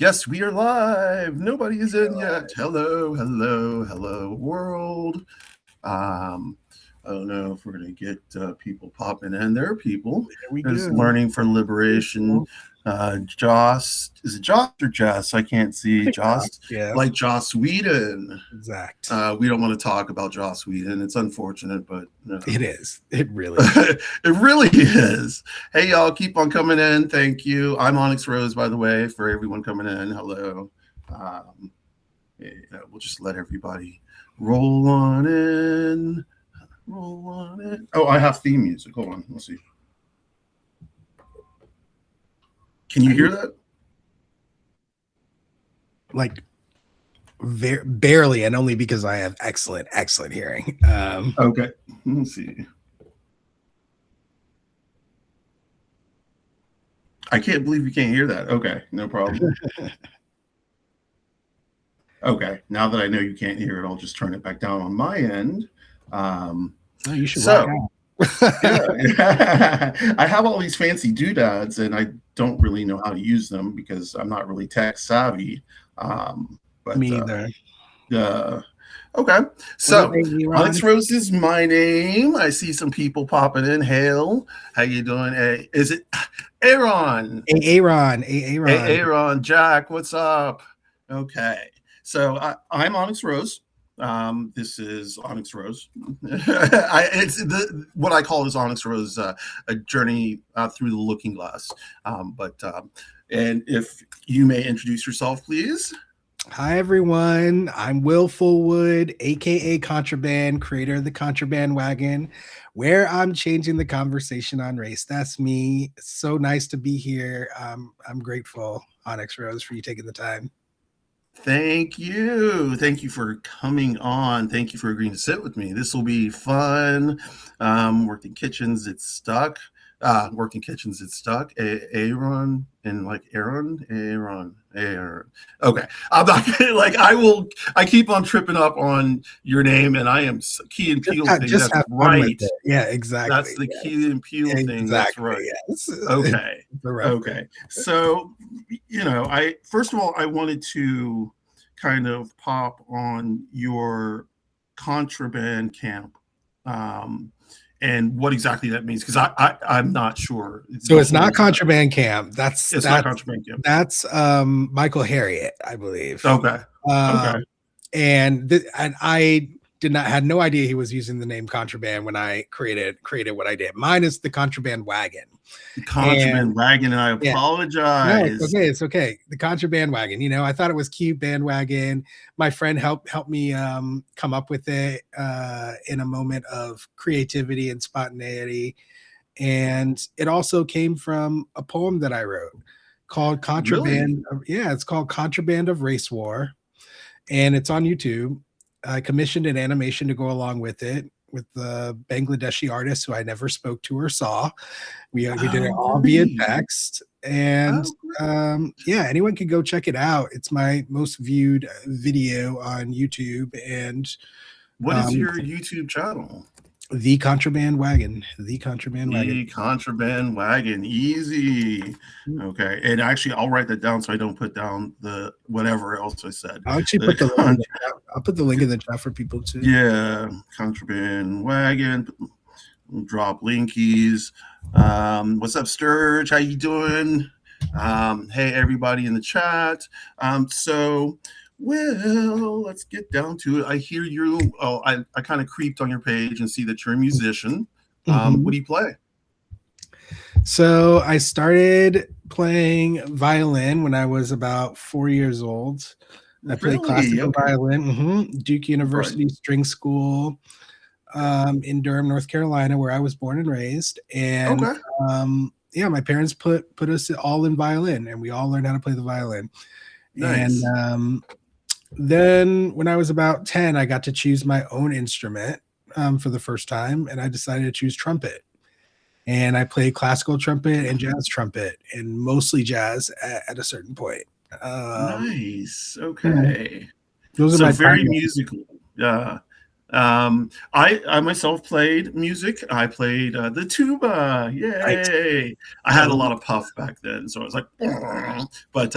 Yes, we are live. Nobody is in yet. Hello, hello, hello, world. I don't know if we're going to get people popping in. There are people. There we There's go. Learning for Liberation. Joss. Is it Joss or Jess? I can't see. Joss. Yeah, Like Joss Whedon. exact. We don't want to talk about Joss Whedon. It's unfortunate, but It is. It really is. It really is. Hey, y'all, keep on coming in. Thank you. I'm OnyxRose, by the way, for everyone coming in. Hello. Yeah, we'll just let everybody roll on in. Roll on in. Oh, I have theme music. Hold on. Let's see. Can you hear that? Like barely, and only because I have excellent hearing. Okay. Let's see. I can't believe you can't hear that. Okay, no problem. Okay, now that I know you can't hear it, I'll just turn it back down on my end. You should so, yeah. I have all these fancy doodads, and I don't really know how to use them because I'm not really tech savvy. But me either. Okay, so OnyxRose is my name. I see some people popping in. Hail, how you doing? Hey, is it Aaron? Aaron. Jack, what's up? Okay, so I'm OnyxRose. This is OnyxRose. It's what I call is OnyxRose, a journey through the looking glass. And if you may introduce yourself, please. Hi, everyone. I'm Will Fullwood, aka Contraband, creator of the Contraband Wagon, where I'm changing the conversation on race. That's me. It's so nice to be here. I'm grateful, OnyxRose, for you taking the time. Thank you. Thank you for coming on. Thank you for agreeing to sit with me. This will be fun. Working kitchens, it's stuck. Aaron and like Aaron. Okay. I'm not gonna I keep on tripping up on your name, and I am Key and Peele thing. That's right. Yeah, exactly. That's the Key and Peele thing. That's right. Yes. Okay. Okay. So, first of all, I wanted to kind of pop on your contraband camp. And what exactly that means, because I'm not sure. So it's not contraband camp. That's not contraband camp. That's Michael Harriet, I believe. Okay. And I had no idea he was using the name contraband when I created what I did. Mine is the Contraband Wagon. The Contraband Wagon, and I apologize. No, it's okay. The Contraband Wagon. I thought it was cute, bandwagon. My friend helped me come up with it in a moment of creativity and spontaneity. And it also came from a poem that I wrote called Contraband. Really? It's called Contraband of Race War. And it's on YouTube. I commissioned an animation to go along with it with the Bangladeshi artist who I never spoke to or saw. We did it all via text. And anyone can go check it out. It's my most viewed video on YouTube. And what is your YouTube channel? The Contraband Wagon. Easy. Okay. And actually, I'll write that down so I don't put down the whatever else I said. I'll actually put the link in the chat for people too. Yeah. Contraband Wagon. Drop linkies. What's up, Sturge? How you doing? Hey, everybody in the chat. Well, let's get down to it. I hear you. Oh, I kind of creeped on your page and see that you're a musician. What do you play? So I started playing violin when I was about 4 years old. I played classical violin, Duke University String School in Durham, North Carolina, where I was born and raised. And my parents put us all in violin, and we all learned how to play the violin. Nice. And then when I was about 10, I got to choose my own instrument for the first time, and I decided to choose trumpet. And I played classical trumpet and jazz trumpet, and mostly jazz at a certain point. Nice. Okay. Those are my very musical. I myself played music. I played the tuba. Right. Yay! I had a lot of puff back then, so I was like, but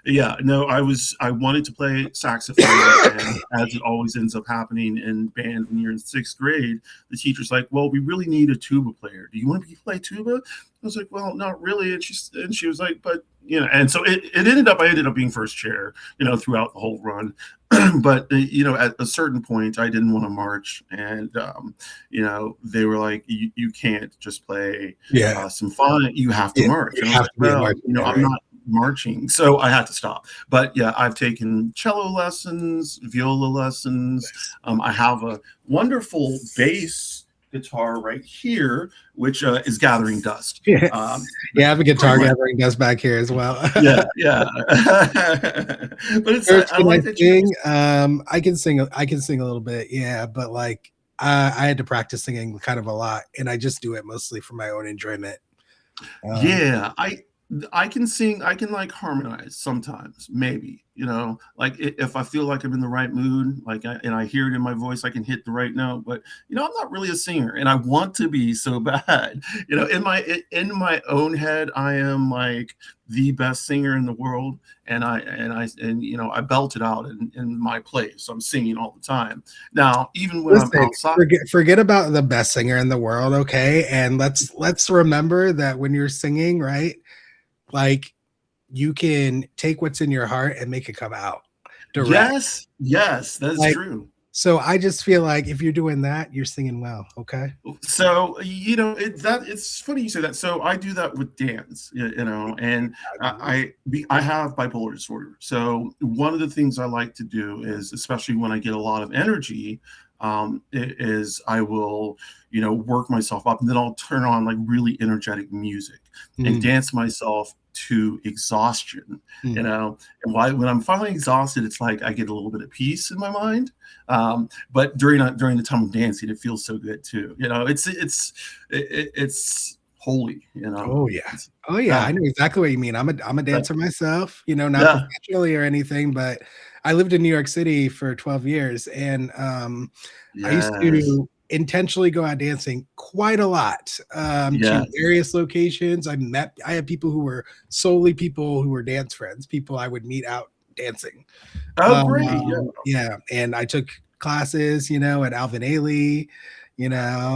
yeah, no, I wanted to play saxophone, and as it always ends up happening in band when you're in sixth grade, the teacher's like, well, we really need a tuba player. Do you want to play tuba? I was like, well, not really. And she was like, but and so I ended up being first chair, throughout the whole run. But at a certain point, I didn't want to march, and they were like, you can't just play symphonic, you have to march. And I was like, well, I'm not marching, so I had to stop. But yeah, I've taken cello lessons, viola lessons. I have a wonderful bass guitar right here, which is gathering dust. Yeah, I have a guitar gathering dust back here as well. yeah. But it's I like that sing. I can sing a little bit, yeah, but like I had to practice singing kind of a lot, and I just do it mostly for my own enjoyment. Yeah, I can sing. I can like harmonize sometimes, maybe, like if I feel like I'm in the right mood, and I hear it in my voice, I can hit the right note. But I'm not really a singer, and I want to be so bad. In my own head, I am like the best singer in the world, and I belt it out in my place. I'm singing all the time. Now, even when I'm outside, forget about the best singer in the world, okay? And let's remember that when you're singing, right? Like, you can take what's in your heart and make it come out direct. Yes, that's true. So I just feel like if you're doing that, you're singing well. Okay. So it's funny you say that. So I do that with dance, and I have bipolar disorder. So one of the things I like to do is, especially when I get a lot of energy, is I will work myself up, and then I'll turn on like really energetic music and dance myself to exhaustion, and when I'm finally exhausted, it's like I get a little bit of peace in my mind. But during the time of dancing, it feels so good too. It's holy. Oh yeah, I know exactly what you mean. I'm a dancer myself. Not professionally or anything, but I lived in New York City for 12 years, and I used to intentionally go out dancing quite a lot to various locations. I had people who were solely people who were dance friends, people I would meet out dancing. Oh, great. Yeah. And I took classes, at Alvin Ailey, yes.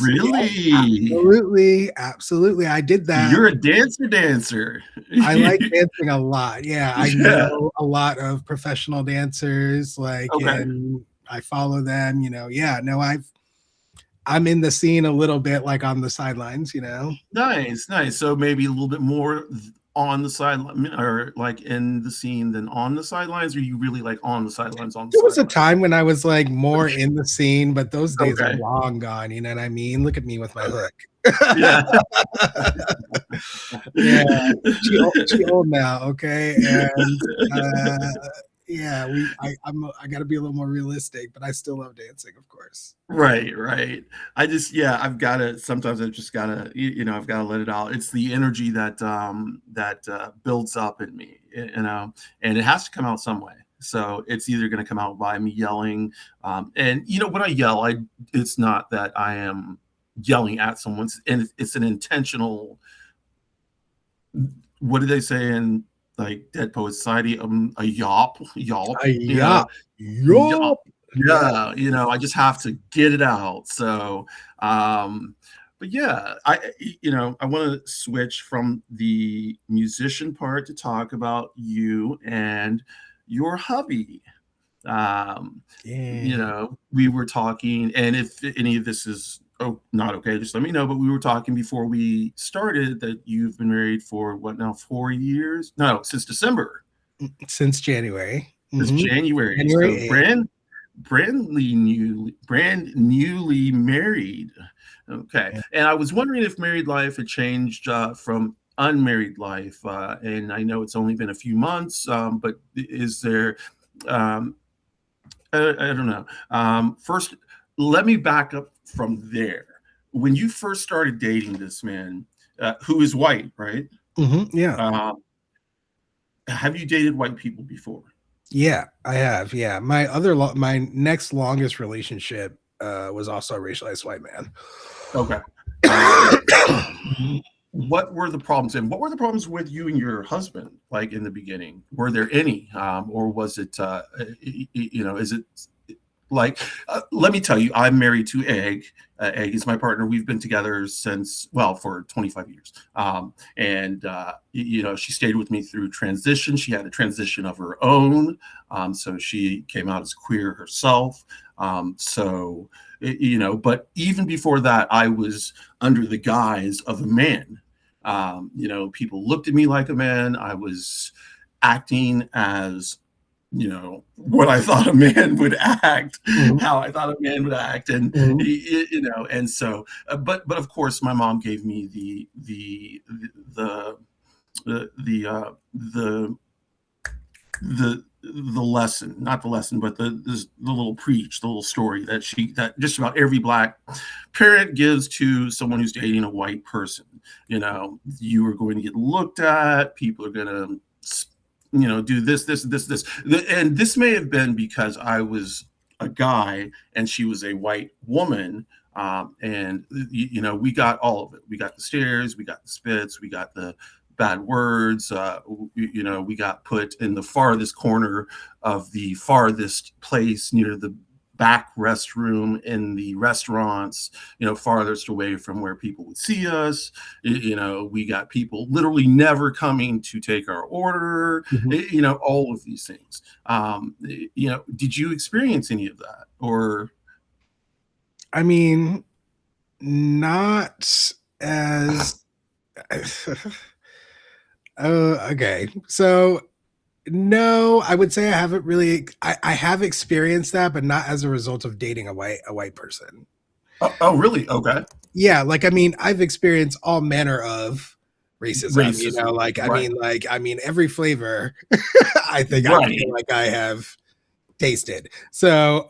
Really? Absolutely. I did that. You're a dancer. I like dancing a lot. Yeah. I know a lot of professional dancers, and I follow them, I'm in the scene a little bit, like on the sidelines, Nice. So maybe a little bit more on the sideline, or like in the scene than on the sidelines, or you really like on the sidelines? There was a time when I was like more in the scene, but those days are long gone. You know what I mean? Look at me with my hook. She old now, okay? And I got to be a little more realistic, but I still love dancing, of course. Right. I've got to, sometimes I've just got to, I've got to let it out. It's the energy that builds up in me, and it has to come out some way. So it's either going to come out by me yelling, and when I yell, it's not that I am yelling at someone, and it's an intentional, what do they say in like Dead Poet Society? A yawp. Yawp. Yeah, I just have to get it out. So, but yeah, I want to switch from the musician part to talk about you and your hubby. We were talking, and if any of this is not okay, just let me know. But we were talking before we started that you've been married for what now, 4 years? No, since December. Since January. Since January. So brand newly married. Okay. And I was wondering if married life had changed from unmarried life. And I know it's only been a few months, but is there, I don't know. First, let me back up from there. When you first started dating this man, who is white, right? Yeah. Have you dated white people before? Yeah, I have. Yeah. My next longest relationship was also a racialized white man. Okay. What were the problems, and what were the problems with you and your husband, like in the beginning? Were there any, or was it, is it like, let me tell you, I'm married to Egg. Egg is my partner. We've been together since, well, for 25 years. And, she stayed with me through transition. She had a transition of her own. So she came out as queer herself. But even before that, I was under the guise of a man. People looked at me like a man. I was acting as, what I thought a man would act, how I thought a man would act, and and so, but of course, my mom gave me the lesson, not the lesson, but the little preach, the little story that just about every Black parent gives to someone who's dating a white person. You are going to get looked at. People are going to, do this, and this may have been because I was a guy and she was a white woman. And we got all of it. We got the stares, we got the spits, we got the bad words. We got put in the farthest corner of the farthest place near the back restroom in the restaurants, farthest away from where people would see us. We got people literally never coming to take our order, all of these things. Did you experience any of that? Or, I mean, not as okay. So no, I would say I haven't really. I have experienced that, but not as a result of dating a white person. Oh, really? Okay. Yeah, I've experienced all manner of racism. I mean, every flavor. I think I feel like I have tasted. So,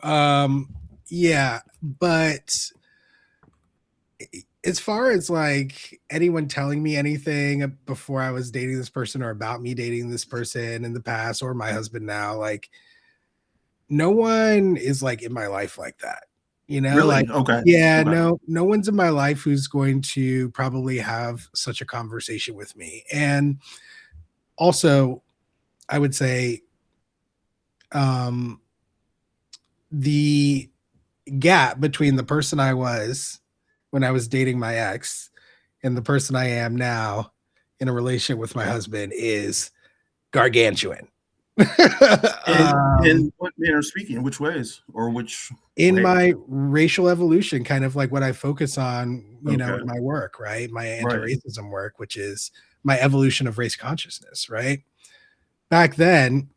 yeah, but as far as like anyone telling me anything before I was dating this person or about me dating this person in the past or my husband now, like no one is like in my life like that, Really? Okay. Yeah, okay. No one's in my life who's going to probably have such a conversation with me. And also I would say, the gap between the person I was when I was dating my ex and the person I am now in a relationship with my husband is gargantuan. In what manner of speaking? Which ways? Or which in my racial evolution, kind of like what I focus on, in my work, right? My anti-racism work, which is my evolution of race consciousness, right? Back then,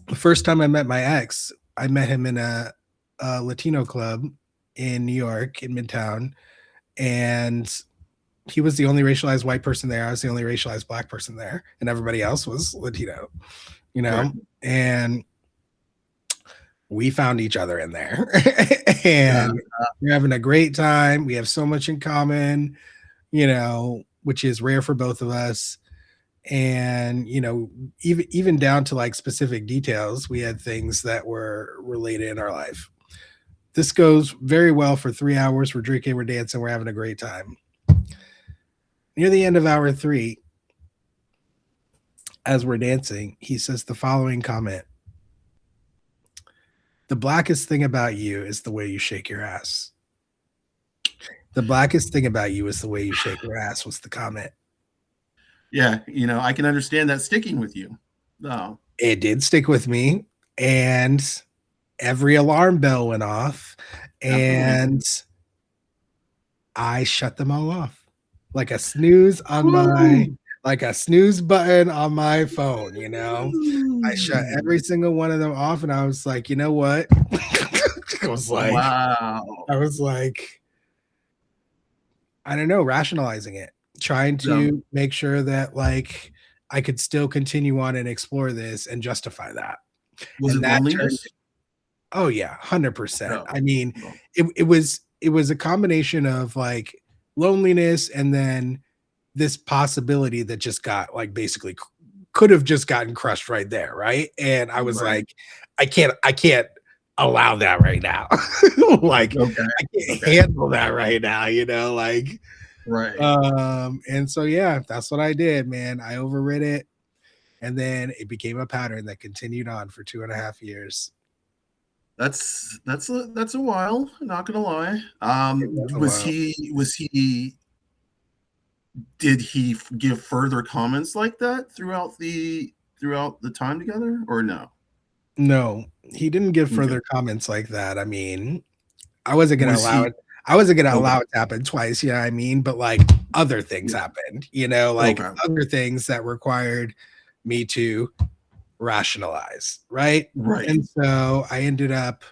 the first time I met my ex, I met him in a Latino club in New York, in Midtown, and he was the only racialized white person there. I was the only racialized Black person there, and everybody else was Latino, and we found each other in there and we're having a great time. We have so much in common, which is rare for both of us. And, even down to like specific details, we had things that were related in our life. This goes very well for 3 hours. We're drinking, we're dancing, we're having a great time. Near the end of hour 3, as we're dancing, he says the following comment: "The blackest thing about you is the way you shake your ass." The blackest thing about you is the way you shake your ass was the comment. Yeah, I can understand that sticking with you. No. It did stick with me, and every alarm bell went off, and Absolutely. I shut them all off like a snooze on like a snooze button on my phone. I shut every single one of them off, and I was like, you know what? Wow. I was like, I don't know, rationalizing it, trying to make sure that like I could still continue on and explore this and justify that. Was it loneliness? Oh yeah, 100%. I mean, it was a combination of like loneliness and then this possibility that just got like basically could have just gotten crushed right there, right? And I was like, I can't allow that right now. Like, I can't handle that right now, like, right. And so yeah, that's what I did, man. I overrid it, and then it became a pattern that continued on for 2.5 years. That's a while, not gonna lie. Did he give further comments like that throughout the time together, or no? No, he didn't give further comments like that. I mean, I wasn't gonna allow it. I wasn't gonna allow it to happen twice, you know what I mean? But like other things happened, like other things that required me to rationalize, right? Right. And so I ended up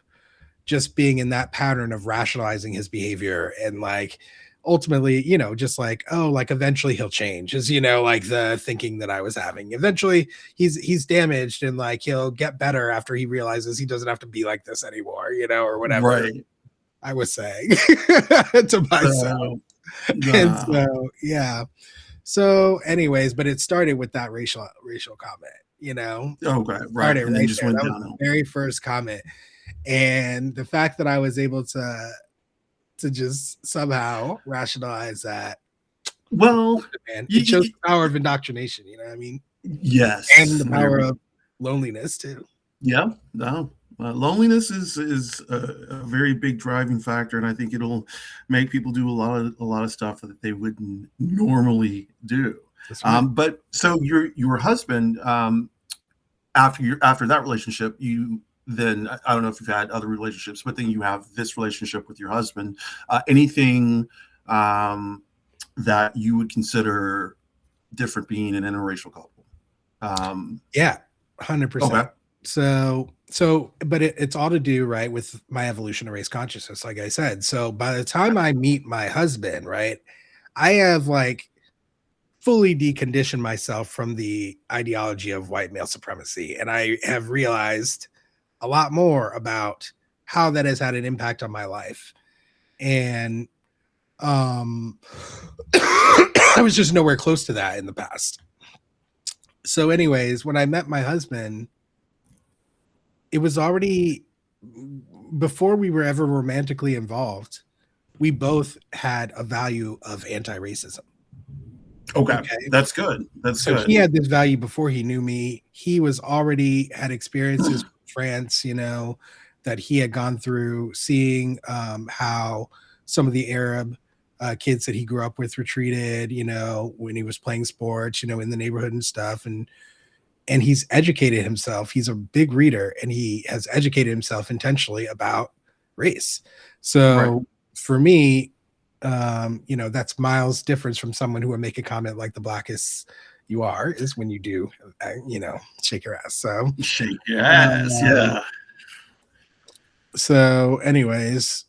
just being in that pattern of rationalizing his behavior, and like ultimately, just like, oh, like eventually he'll change, is like the thinking that I was having. Eventually he's damaged, and like he'll get better after he realizes he doesn't have to be like this anymore, or whatever. Right. I was saying to myself. And so yeah. So anyways, but it started with that racial comment, Okay, right. And then just went down. The very first comment. And the fact that I was able to just somehow rationalize that. Well, man, it shows the power of indoctrination, you know what I mean? Yes. And the power of loneliness too. Yeah, no. Loneliness is a very big driving factor, and I think it'll make people do a lot of stuff that they wouldn't normally do. Right. But so your husband, after that relationship, then I don't know if you've had other relationships, but then you have this relationship with your husband. Anything that you would consider different being an interracial couple? Yeah, 100%. Okay. So, but it's all to do, right, with my evolution of race consciousness, like I said. So by the time I meet my husband, right, I have like fully deconditioned myself from the ideology of white male supremacy. And I have realized a lot more about how that has had an impact on my life. And I was just nowhere close to that in the past. So anyways, when I met my husband, it was already before we were ever romantically involved. We both had a value of anti-racism. Okay. That's good. So he had this value before he knew me. He was already had experiences with France, that he had gone through, seeing how some of the Arab kids that he grew up with were treated, when he was playing sports, in the neighborhood and stuff. And he's educated himself. He's a big reader, and he has educated himself intentionally about race. So for me, that's miles difference from someone who would make a comment like the blackest you are is when you do, shake your ass. So shake your ass. Yeah. So anyways,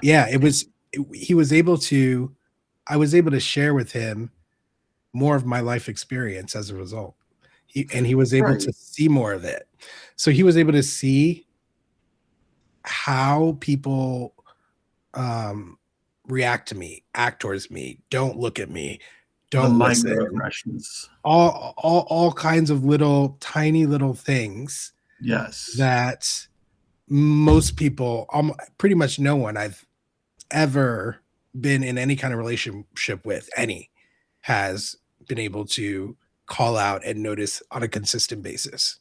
yeah, I was able to share with him more of my life experience as a result. He was able to see more of it. So he was able to see how people react to me, act towards me, don't look at me, don't listen. All kinds of tiny little things. Yes. That most people, pretty much no one I've ever been in any kind of relationship with, has been able to call out and notice on a consistent basis.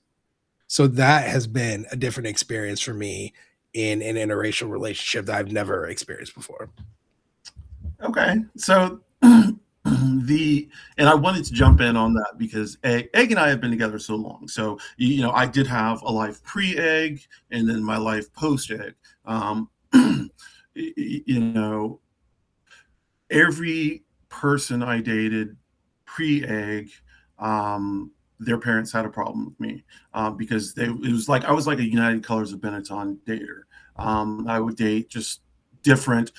So that has been a different experience for me in an interracial relationship that I've never experienced before. Okay. So and I wanted to jump in on that because Egg and I have been together so long. So, I did have a life pre-Egg and then my life post-Egg. Every person I dated pre-Egg, their parents had a problem with me because it was like I was like a United Colors of Benetton dater. I would date just different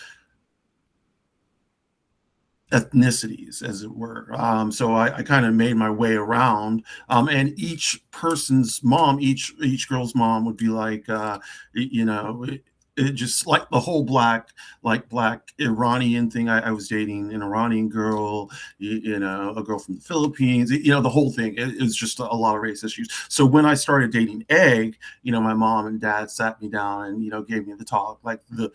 ethnicities, as it were. So I kind of made my way around. And each person's mom, each girl's mom would be like, it just like the whole black Iranian thing. I was dating an Iranian girl, you know, a girl from the Philippines, you know, the whole thing. It was just a lot of race issues. So when I started dating Egg, you know, my mom and dad sat me down and, you know, gave me the talk, like the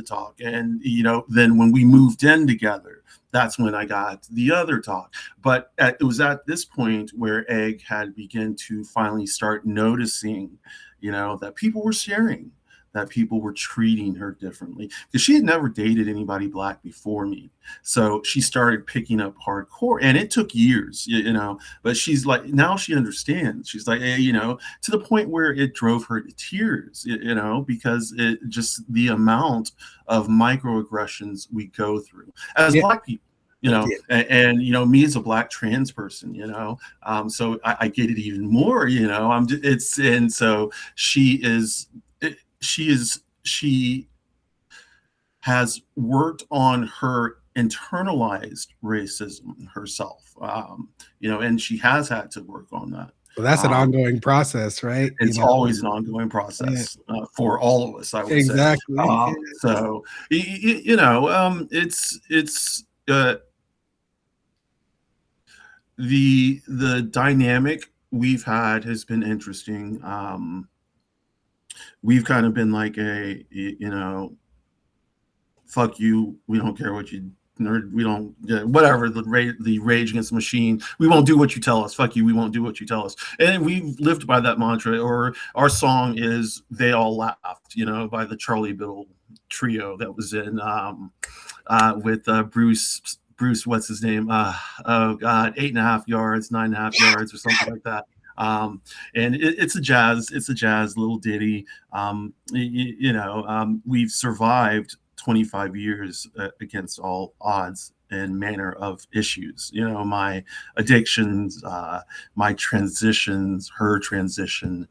talk. And, you know, then when we moved in together, that's when I got the other talk. But it was at this point where Egg had begun to finally start noticing, you know, that people were sharing, that people were treating her differently, because she had never dated anybody black before me. So she started picking up hardcore, and it took years, you know, but she's like, now she understands. She's like, hey, you know, to the point where it drove her to tears, you know, because it just the amount of microaggressions we go through as Black people. You know, and you know, me as a Black trans person, you know, so I get it even more, you know. And so she has worked on her internalized racism herself, you know, and she has had to work on that. Well, that's an ongoing process, right? It's always an ongoing process for all of us, I would say. So, you know, the dynamic we've had has been interesting. We've kind of been like you know, fuck you, we don't care what you, we don't, whatever, the Rage Against the Machine, we won't do what you tell us, fuck you, we won't do what you tell us. And we've lived by that mantra. Or our song is They All Laughed, you know, by the Charlie Biddle trio that was in with Bruce, what's his name? Oh God, 8.5 yards, 9.5 yards, or something like that. And it's a jazz little ditty. You know, we've survived 25 years against all odds and manner of issues. You know, my addictions, my transitions, her transition,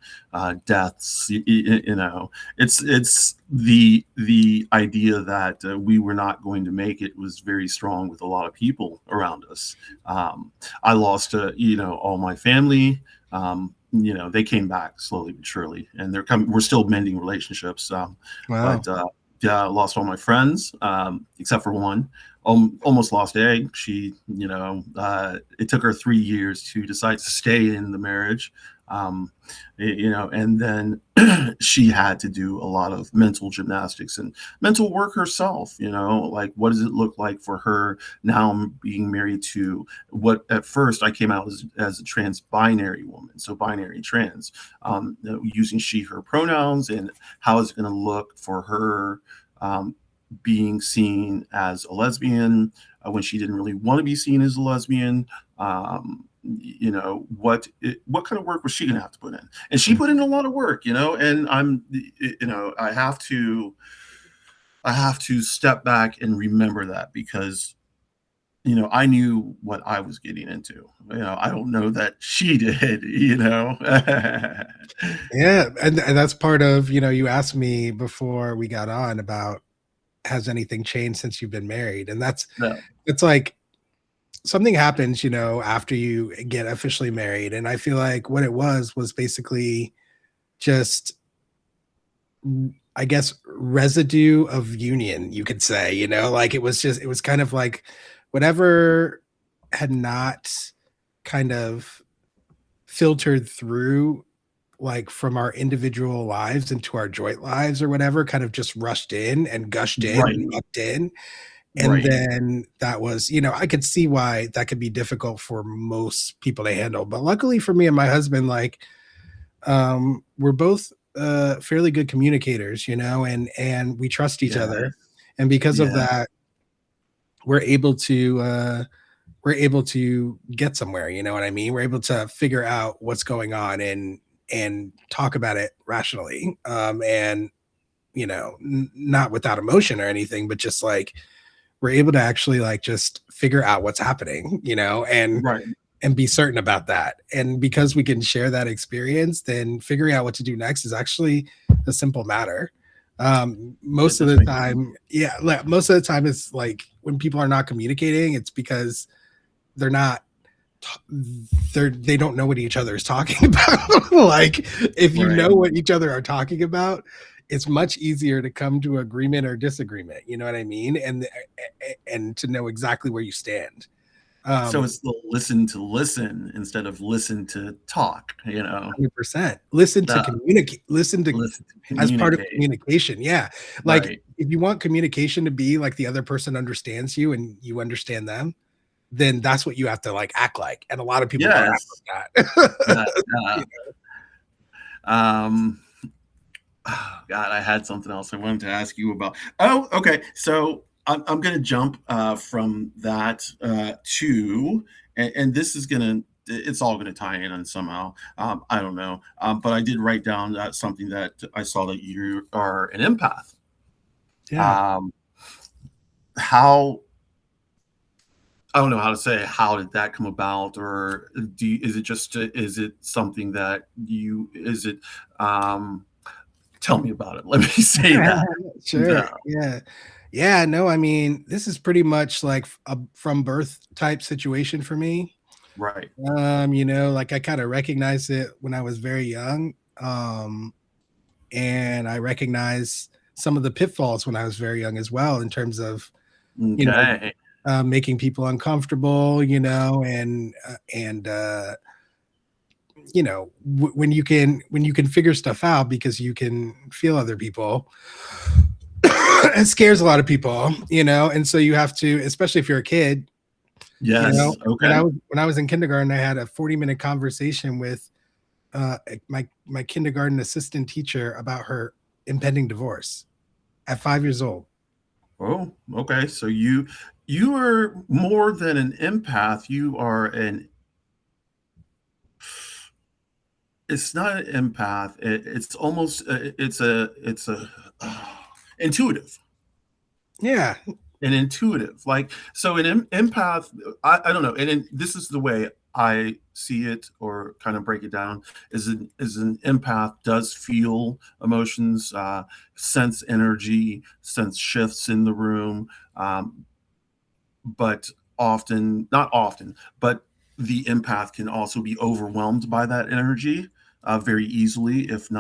deaths. You know, it's the idea that we were not going to make it was very strong with a lot of people around us. I lost, you know, all my family. You know, they came back slowly but surely, and we're still mending relationships. Wow. But yeah, I lost all my friends, except for one. Almost lost Egg. She, you know, it took her 3 years to decide to stay in the marriage. You know, and then she had to do a lot of mental gymnastics and mental work herself. You know, like, what does it look like for her now being married to what at first I came out as a trans binary woman, so binary trans, using she, her pronouns, and how is it going to look for her being seen as a lesbian when she didn't really want to be seen as a lesbian. You know, what kind of work was she gonna have to put in? And she put in a lot of work, you know, and you know, I have to step back and remember that, because, you know, I knew what I was getting into. You know, I don't know that she did, you know. Yeah, and that's part of, you know, you asked me before we got on about, has anything changed since you've been married? And it's like, something happens, you know, after you get officially married. And I feel like what it was basically just, I guess, residue of union, you could say, you know, like it was kind of like whatever had not kind of filtered through, like from our individual lives into our joint lives or whatever, kind of just rushed in and gushed in and mucked in. And then that was, you know, I could see why that could be difficult for most people to handle. But luckily for me and my husband, like, we're both fairly good communicators, you know, and we trust each other. And because of that, we're able to get somewhere, you know what I mean? We're able to figure out what's going on and talk about it rationally. And, you know, not without emotion or anything, but just like, we're able to actually like just figure out what's happening, you know, and be certain about that. And because we can share that experience, then figuring out what to do next is actually a simple matter. Most of the time, most of the time it's like when people are not communicating, it's because they don't know what each other is talking about. Like, if you know what each other are talking about, it's much easier to come to agreement or disagreement. You know what I mean? And to know exactly where you stand. So it's the listen to listen instead of listen to talk, 100%. Listen to communicate. Listen to as part of communication. Yeah. Like right. if you want communication to be like the other person understands you and you understand them, then that's what you have to like act like. And a lot of people don't act like that. Yeah. Oh, God, I had something else I wanted to ask you about. Oh, okay. So I'm going to jump from that to, and this is it's all going to tie in somehow. I don't know. But I did write down something that I saw that you are an empath. Yeah. How, I don't know how to say, how did that come about? Or is it something that tell me about it. Let me say that. Sure. Yeah. No, I mean, this is pretty much like a from birth type situation for me. Right. Like I kind of recognized it when I was very young. And I recognize some of the pitfalls when I was very young as well, in terms of, making people uncomfortable, when you can figure stuff out because you can feel other people, it scares a lot of people, and so you have to, especially if you're a kid. Yes. Okay. When I was in kindergarten, I had a 40-minute conversation with my kindergarten assistant teacher about her impending divorce at 5 years old. Oh, okay. So you are more than an empath. You are it's not an empath. It's almost it's a intuitive. Yeah. An intuitive, like, so an empath, I don't know, and this is the way I see it, or kind of break it down, is an empath does feel emotions, sense energy, sense shifts in the room, but not often, but the empath can also be overwhelmed by that energy very easily if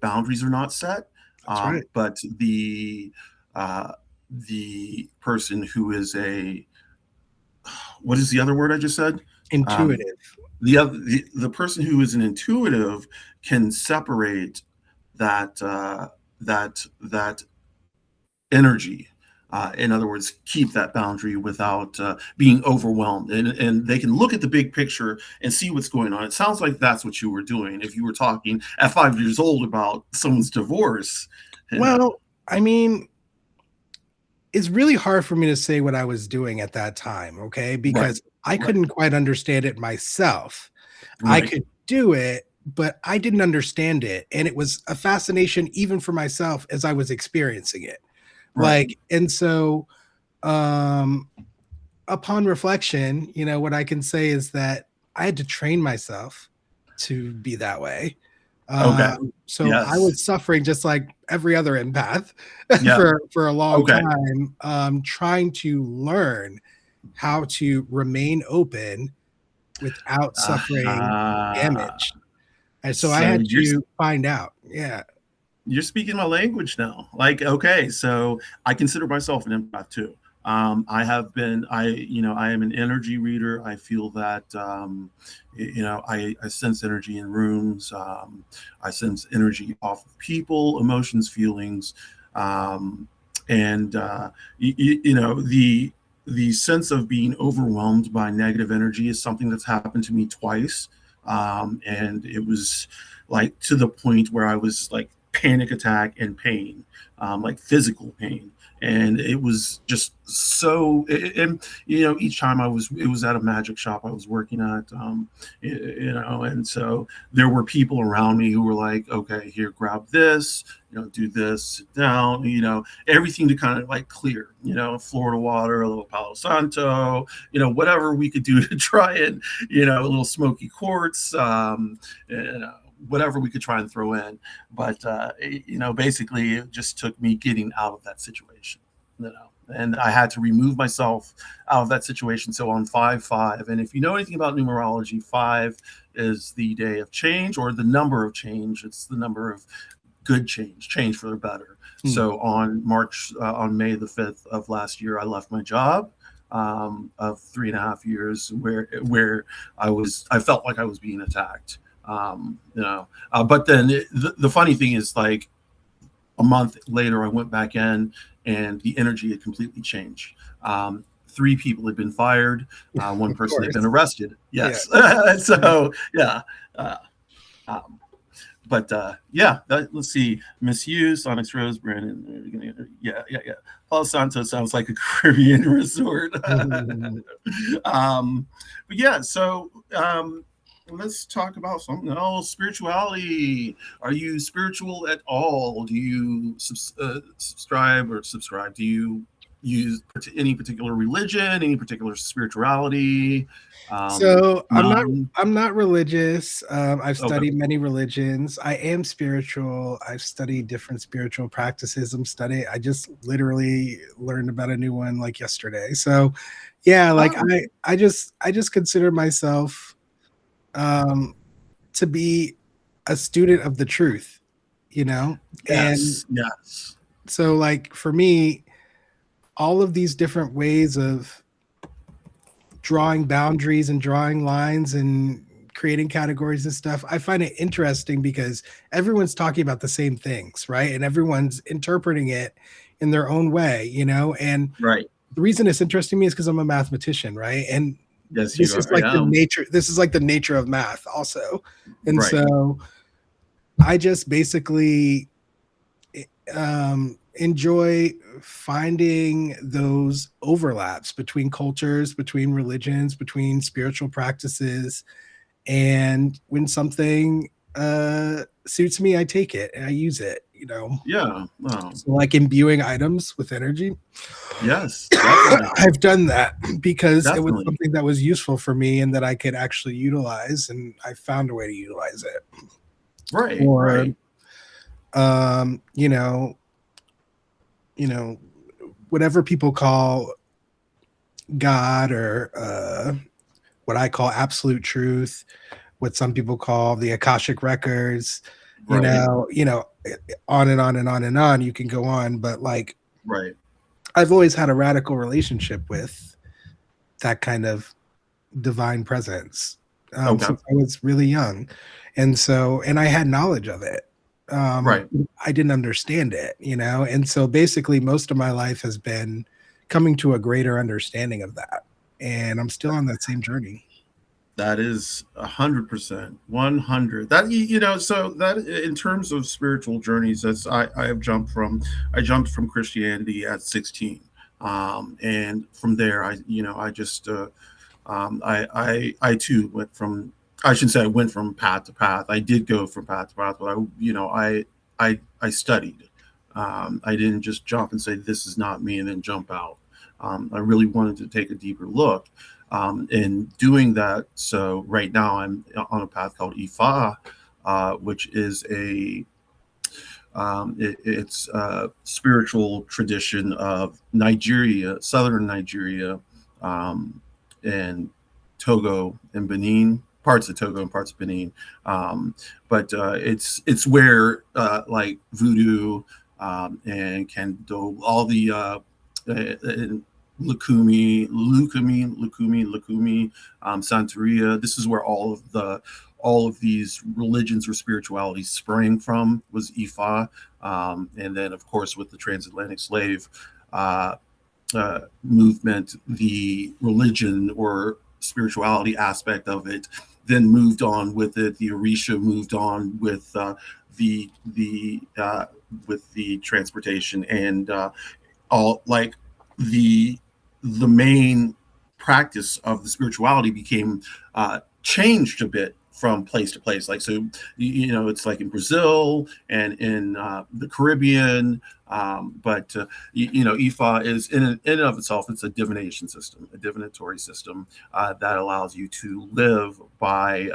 boundaries are not set. That's right. But the person who is what is the other word I just said? Intuitive. The person who is an intuitive can separate that energy. In other words, keep that boundary without being overwhelmed, and they can look at the big picture and see what's going on. It sounds like that's what you were doing if you were talking at 5 years old about someone's divorce. Well, I mean, it's really hard for me to say what I was doing at that time, okay? Because I couldn't quite understand it myself. I could do it, but I didn't understand it. And it was a fascination even for myself as I was experiencing it. Like, and so upon reflection, what I can say is that I had to train myself to be that way. So I was suffering just like every other empath for a long time, trying to learn how to remain open without suffering damage. And so I had to find out. Yeah. You're speaking my language now. Like, okay, so I consider myself an empath too. I am an energy reader. I feel that, I sense energy in rooms. I sense energy off of people, emotions, feelings. The sense of being overwhelmed by negative energy is something that's happened to me twice. And it was like to the point where I was like panic attack and pain, like physical pain. And it was just so, each time it was at a magic shop I was working at, and so there were people around me who were like, okay, here, grab this, do this, sit down, everything to kind of like clear, Florida water, a little Palo Santo, whatever we could do to try and, a little smoky quartz, whatever we could try and throw in. But, basically it just took me getting out of that situation, and I had to remove myself out of that situation. So on 5/5, and if you know anything about numerology, 5 is the day of change, or the number of change. It's the number of good change for the better. So on May the 5th of last year, I left my job of 3.5 years where I felt like I was being attacked. But then the funny thing is, like, a month later, I went back in, and the energy had completely changed. 3 people had been fired. One person had been arrested. Yes. Yeah. So yeah. Let's see. Misuse, OnyxRose, Brandon. Yeah. Palo Santo sounds like a Caribbean resort. But yeah, so let's talk about something else. Spirituality. Are you spiritual at all? Do you subscribe? Do you use any particular religion, any particular spirituality? So I'm not religious. I've studied many religions. I am spiritual. I've studied different spiritual practices. I just literally learned about a new one like yesterday. So yeah, like I just consider myself to be a student of the truth, Yes. So like for me, all of these different ways of drawing boundaries and drawing lines and creating categories and stuff, I find it interesting because everyone's talking about the same things, right? And everyone's interpreting it in their own way, and right. The reason it's interesting to me is because I'm a mathematician, right? And yes, this is like the nature. This is like the nature of math, also, and so I just basically enjoy finding those overlaps between cultures, between religions, between spiritual practices, and when something suits me, I take it and I use it. Yeah. So like imbuing items with energy. Yes, I've done that because it was something that was useful for me and that I could actually utilize, and I found a way to utilize it. Right. Whatever people call God, or what I call absolute truth, what some people call the Akashic records, on and on and on and on. You can go on, but like, I've always had a radical relationship with that kind of divine presence since I was really young, and I had knowledge of it. I didn't understand it, and so basically most of my life has been coming to a greater understanding of that, and I'm still on that same journey. That is 100%, 100. That so that in terms of spiritual journeys, that's I jumped from Christianity at 16, and from there I too went from. I shouldn't say I went from path to path. I did go from path to path, but I studied. I didn't just jump and say this is not me and then jump out. I really wanted to take a deeper look. In doing that, so right now I'm on a path called Ifa, which is it's a spiritual tradition of Nigeria, southern Nigeria, and Togo and Benin, parts of Togo and parts of Benin. But it's where like voodoo and kendo, all the Lukumi, Santeria. This is where all of these religions or spiritualities sprang from, was Ifa. And then, of course, with the transatlantic slave movement, the religion or spirituality aspect of it then moved on with it. The Orisha moved on with the transportation, and all like the main practice of the spirituality became changed a bit from place to place. Like, so, it's like in Brazil and in the Caribbean. But Ifa is in and of itself, it's a divination system, a divinatory system that allows you to live by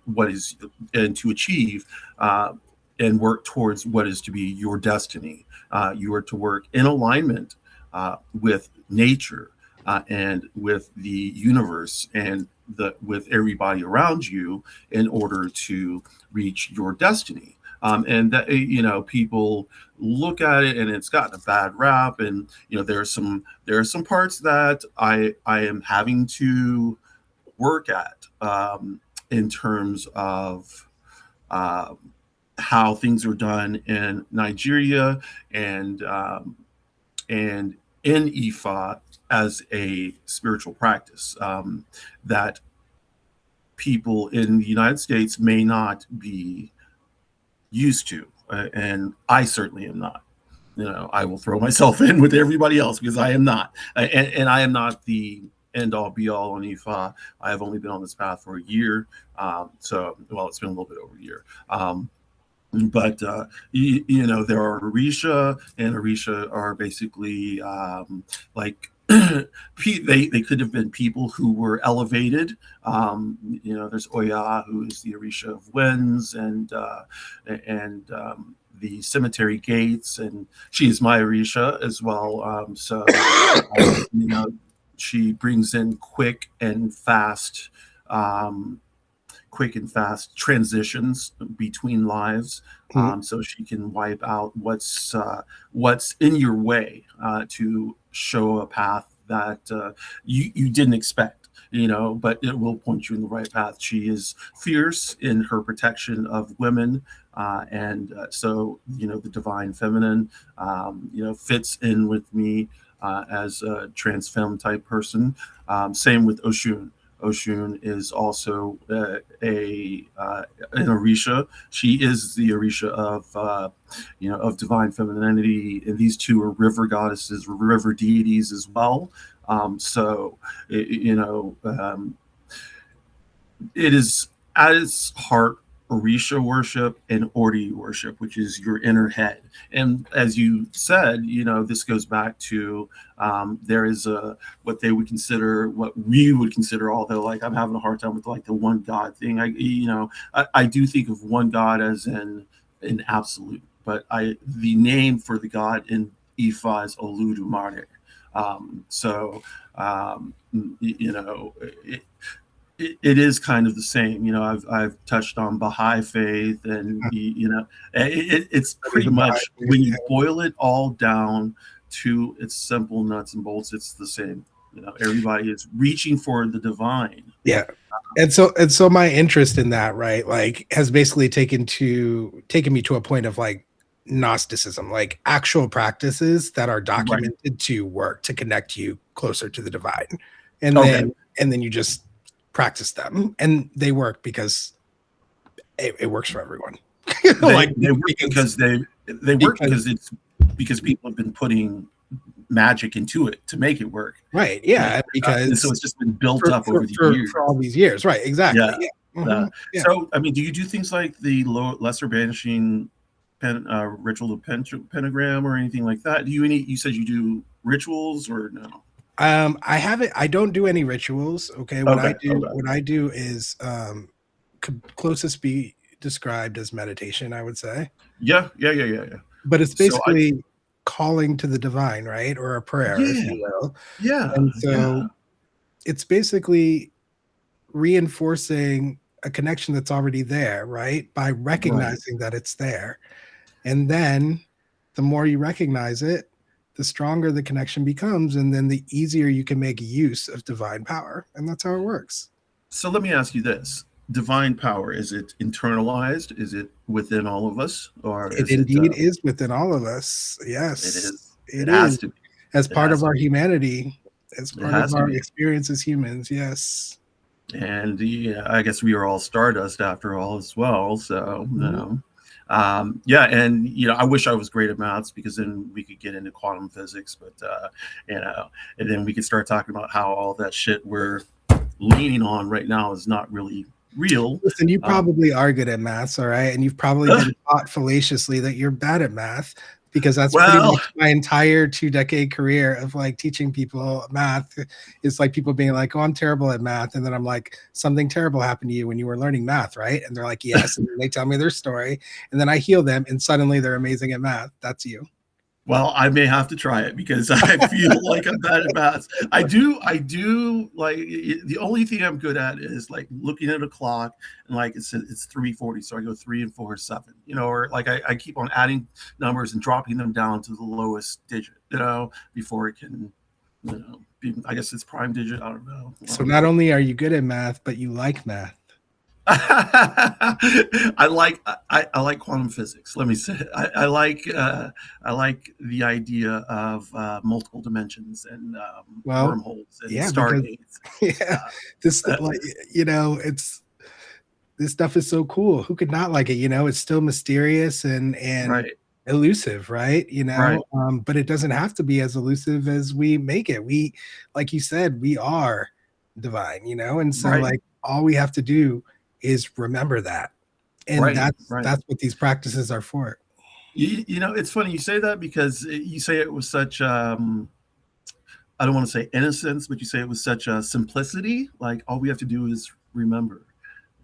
what is, and to achieve and work towards what is to be your destiny. You are to work in alignment with nature and with the universe and with everybody around you in order to reach your destiny. And that, people look at it and it's gotten a bad rap. And there are some parts that I am having to work at, in terms of how things are done in Nigeria and in Ifa as a spiritual practice, that people in the United States may not be used to, and I certainly am not. I will throw myself in with everybody else because I am not, and I am not the end all be all on Ifa. I have only been on this path for a year, so it's been a little bit over a year. But there are Orisha, and Orisha are basically like they could have been people who were elevated. There's Oya, who is the Orisha of winds, and the cemetery gates, and she is my Orisha as well. She brings in quick and fast transitions between lives, so she can wipe out what's in your way, to show a path that you didn't expect, but it will point you in the right path. She is fierce in her protection of women, and so the divine feminine fits in with me as a trans femme type person. Same with Oshun. Oshun is also an Orisha. She is the Orisha of divine femininity, and these two are river goddesses, river deities as well. It is at its heart Orisha worship and Ori worship, which is your inner head. And as you said, this goes back to there is what we would consider, although like I'm having a hard time with like the one God thing. I do think of one God as an absolute, but the name for the God in Ifa is Oludumare. It is kind of the same. I've touched on Baha'i faith, and it's pretty much, when you boil it all down to its simple nuts and bolts, it's the same. Everybody is reaching for the divine. Yeah. And so my interest in that, right, like, has basically taken me to a point of like Gnosticism, like actual practices that are documented to work to connect you closer to the divine. And then you just practice them, and they work because it works for everyone. They work because people have been putting magic into it to make it work. Right. Yeah. And so it's just been built up over the years. For all these years. Right. Exactly. Yeah. Yeah. So, do you do things like the lesser banishing ritual of pentagram or anything like that? You said you do rituals, or no? I don't do any rituals. Okay. What I do is closest be described as meditation, I would say. Yeah. But it's basically calling to the divine, right? Or a prayer, if you will. Yeah. And so it's basically reinforcing a connection that's already there, right? By recognizing that it's there. And then the more you recognize it, the stronger the connection becomes, and then the easier you can make use of divine power. And that's how it works. So let me ask you this. Divine power, is it internalized? Is it within all of us? Or it indeed is within all of us. Yes. It is. It has to be. As part of our humanity, as part of our experience as humans, yes. And I guess we are all stardust after all as well. So, and I wish I was great at maths, because then we could get into quantum physics, but and then we could start talking about how all that shit we're leaning on right now is not really real. Listen, you probably are good at maths, all right? And you've probably been taught fallaciously that you're bad at math, because that's pretty much my entire 2-decade career of like teaching people math. It's like people being like, oh, I'm terrible at math. And then I'm like, something terrible happened to you when you were learning math, right? And they're like, yes. And then they tell me their story, and then I heal them, and suddenly they're amazing at math. That's you. Well, I may have to try it because I feel like I'm bad at math. I do like the only thing I'm good at is like looking at a clock and like it's 3:40, so I go 3 and 4 7, or like I keep on adding numbers and dropping them down to the lowest digit, before it can, I guess it's prime digit. I don't know. So not only are you good at math, but you like math. I like quantum physics. Let me say it. I like the idea of multiple dimensions and wormholes and stargates. This this stuff is so cool. Who could not like it? It's still mysterious and right. elusive, right? Right. But it doesn't have to be as elusive as we make it. We, like you said, we are divine, and so like all we have to do is remember that, and that's what these practices are for. It's funny you say that because you say it was such I don't want to say innocence, but you say it was such a simplicity, like all we have to do is remember,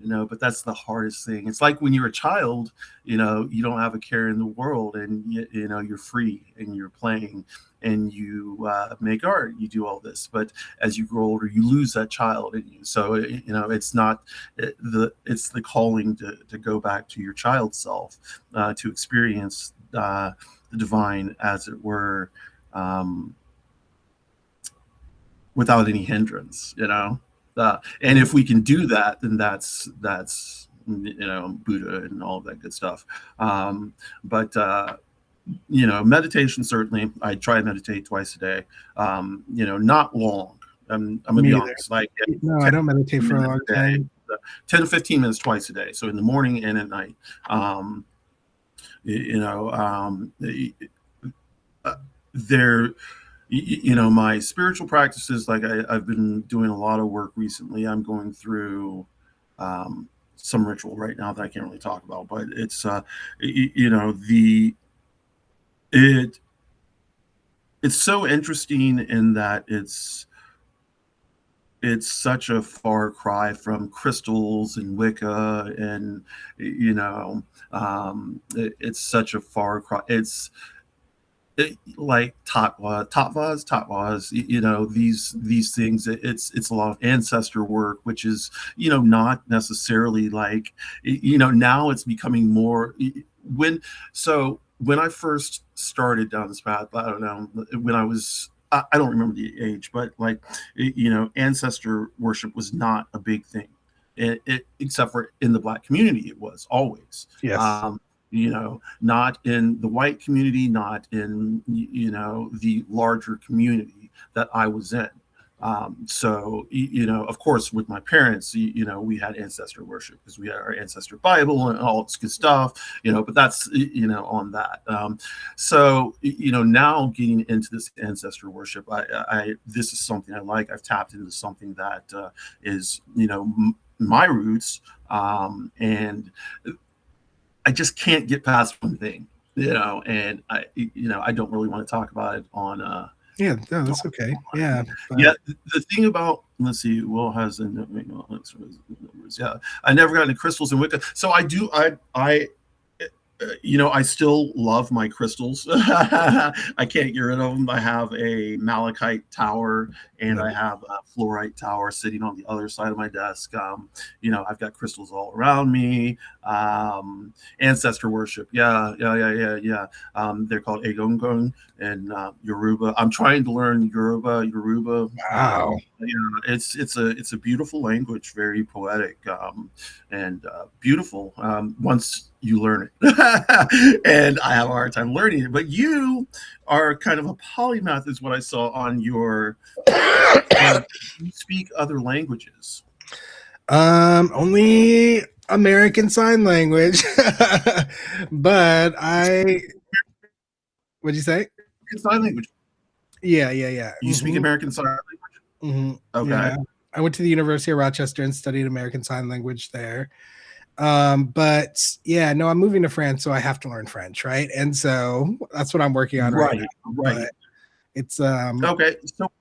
but that's the hardest thing. It's like when you're a child, you don't have a care in the world, and you're free and you're playing and you make art, you do all this. But as you grow older, you lose that child in you. So it's not it's the calling to go back to your child self, to experience the divine, as it were, without any hindrance. And if we can do that, then that's Buddha and all of that good stuff. But meditation, certainly I try to meditate twice a day. Not long. I'm gonna be honest. Like, I don't meditate for a long time. 10 to 15 minutes twice a day, so in the morning and at night. My spiritual practices, like I've been doing a lot of work recently. I'm going through some ritual right now that I can't really talk about, but it's it's so interesting in that it's such a far cry from crystals and Wicca, and it's such a far cry. It's like tatvas, these things. It's a lot of ancestor work, which is not necessarily like now it's becoming more when I first started down this path. I don't know when I don't remember the age, but like ancestor worship was not a big thing, except for in the Black community. It was always. Yes. Not in the white community, not in the larger community that I was in. So of course, with my parents, we had ancestor worship because we had our ancestor Bible and all this good stuff, but that's on that. So now getting into this ancestor worship, this is something I like. I've tapped into something that is my roots, and I just can't get past one thing, and I don't really want to talk about it on yeah, no, that's okay. Yeah. But yeah. The thing about, let's see, Will has I never got into crystals and Wicca. So I do, I still love my crystals. I can't get rid of them. I have a malachite tower and I have a fluorite tower sitting on the other side of my desk. I've got crystals all around me. Ancestor worship. Yeah. They're called Egungun and Yoruba. I'm trying to learn Yoruba. Wow. It's a beautiful language, very poetic, and beautiful once you learn it. And I have a hard time learning it, but you are kind of a polymath is what I saw on your you speak other languages. Only American Sign Language. But what'd you say? American Sign Language. Yeah. You speak American Sign Language? Mm-hmm. Okay. Yeah. I went to the University of Rochester and studied American Sign Language there. But yeah, no, I'm moving to France, so I have to learn French, right? And so that's what I'm working on right now. Right. But it's okay. So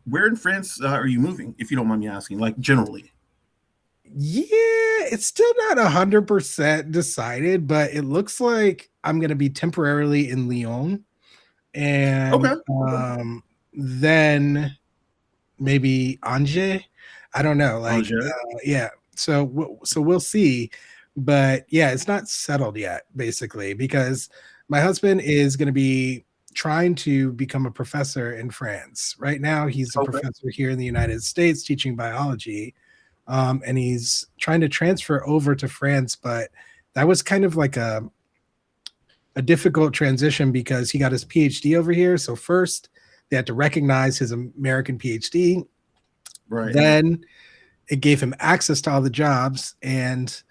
where in France are you moving, if you don't mind me asking, like generally? Yeah, it's still not 100% decided, but it looks like I'm going to be temporarily in Lyon, and Okay. then maybe Angers. I don't know. Like, Angers. yeah. So we'll see, but yeah, it's not settled yet, basically, because my husband is going to be trying to become a professor in France. Right now, he's a Okay. professor here in the United States teaching biology, and he's trying to transfer over to France, but that was kind of like a difficult transition because he got his PhD over here. So first, they had to recognize his American PhD. Right. Then it gave him access to all the jobs, and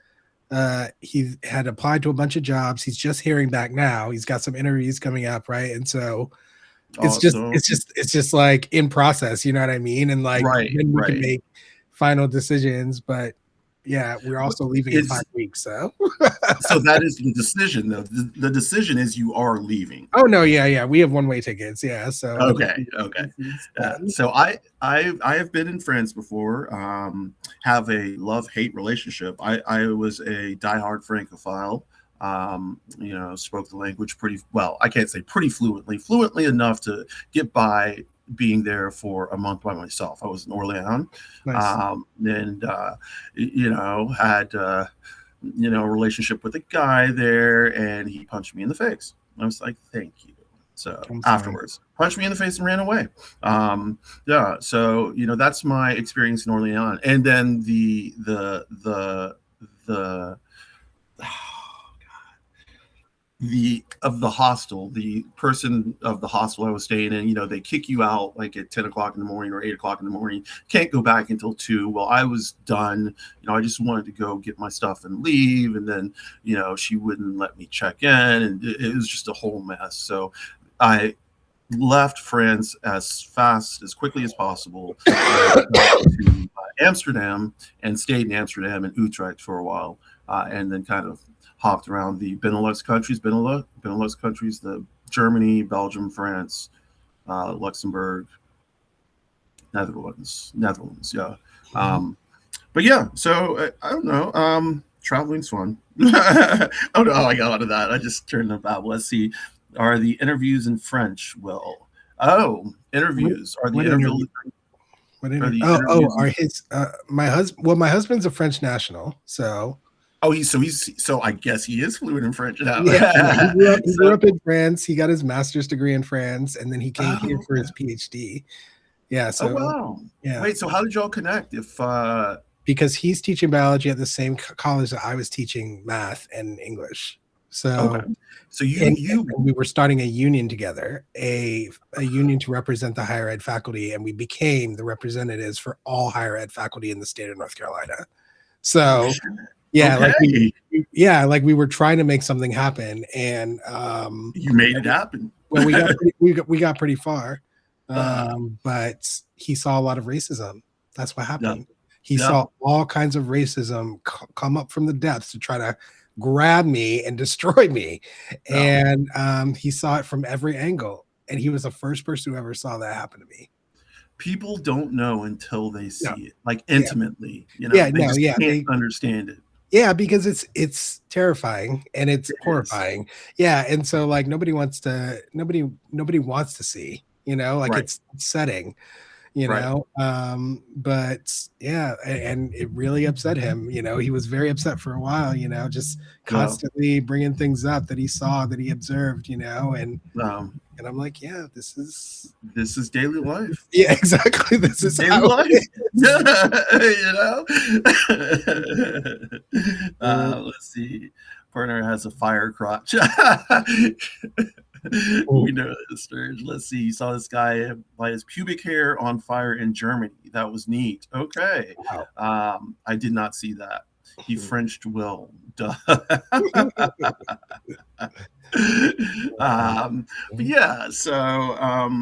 he had applied to a bunch of jobs. He's just hearing back now. He's got some interviews coming up, right? And so Awesome. it's just like in process, you know what I mean? And like then we can make final decisions. But yeah, we're also leaving in 5 weeks. So so that is the decision, though. The decision is you are leaving. Oh no, yeah. We have one-way tickets. Yeah. So okay. So I have been in France before. Have a love-hate relationship. I was a diehard Francophile. Spoke the language pretty well. I can't say pretty fluently enough to get by being there for a month by myself. I was in Orléans. nice. And had a relationship with a guy there, and he punched me in the face. I was like, thank you. So afterwards, punched me in the face and ran away. So that's my experience in Orléans. And then the hostel, the person of the hostel I was staying in, they kick you out like at 10 o'clock in the morning or 8 o'clock in the morning. Can't go back until 2. Well, I was done. I just wanted to go get my stuff and leave. And then, she wouldn't let me check in, and it was just a whole mess. So I left France as quickly as possible to Amsterdam, and stayed in Amsterdam and Utrecht for a while, and then kind of hopped around the Benelux countries, the Germany, Belgium, France, Luxembourg, Netherlands. Yeah. But yeah, so I don't know. Traveling's fun. Oh no, I got out of that. I just turned the Bible. Let's see. Are the interviews in French? Well, interviews. Are the interviews? Are his my husband? Well, my husband's a French national, so. So I guess he is fluent in French now. Yeah, he grew up in France. He got his master's degree in France, and then he came here for his PhD. Yeah. So. Oh wow. Yeah. Wait. So how did y'all connect? Because he's teaching biology at the same college that I was teaching math and English. So. Okay. So we were starting a union together, a union to represent the higher ed faculty, and we became the representatives for all higher ed faculty in the state of North Carolina. So. Yeah, okay. Like we were trying to make something happen, and you made it happen. Well, we got pretty far, but he saw a lot of racism. That's what happened. He saw all kinds of racism come up from the depths to try to grab me and destroy me, and he saw it from every angle. And he was the first person who ever saw that happen to me. People don't know until they see it, like intimately. Can't understand it. Yeah, because it's terrifying and it's horrifying. Yeah, and so like nobody wants to see, it's upsetting, but yeah, and it really upset him. He was very upset for a while, just constantly bringing things up that he saw, that he observed, and I'm like, yeah, this is daily life. Yeah, exactly. This is daily life. Let's see. Partner has a fire crotch. We know the Sturge. Let's see. You saw this guy light his pubic hair on fire in Germany. That was neat. Okay. Wow. I did not see that. He Frenched Will. Duh. But yeah, so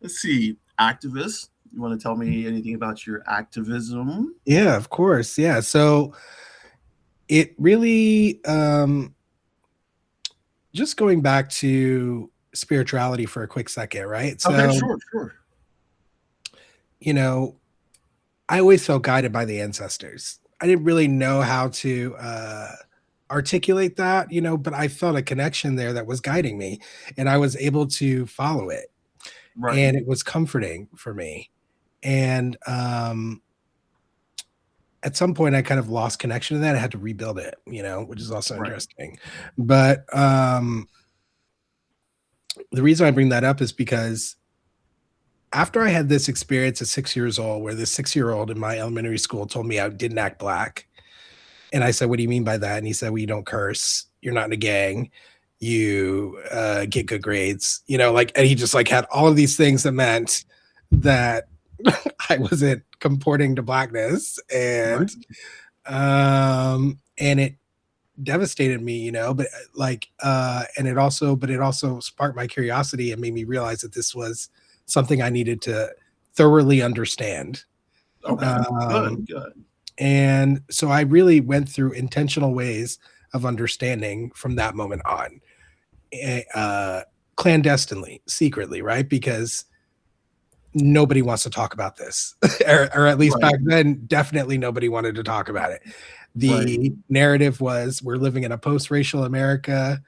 let's see. Activist. You want to tell me anything about your activism? Yeah, of course. Yeah. So it really just going back to spirituality for a quick second, right? So okay, sure. I always felt guided by the ancestors. didn't really know how to articulate that, but I felt a connection there that was guiding me, and I was able to follow it. Right. And it was comforting for me. And at some point I kind of lost connection to that. I had to rebuild it, which is also interesting. But the reason I bring that up is because after I had this experience at 6 years old, where this 6-year-old in my elementary school told me I didn't act black. And I said, "What do you mean by that?" And he said, "Well, you don't curse. You're not in a gang. You get good grades." And he just had all of these things that meant that I wasn't comporting to blackness. And it devastated me, but it also sparked my curiosity and made me realize that this was something I needed to thoroughly understand. Okay. Good. And so I really went through intentional ways of understanding from that moment on, clandestinely, secretly, right? Because nobody wants to talk about this, or at least back then, definitely nobody wanted to talk about it. The narrative was, we're living in a post-racial America.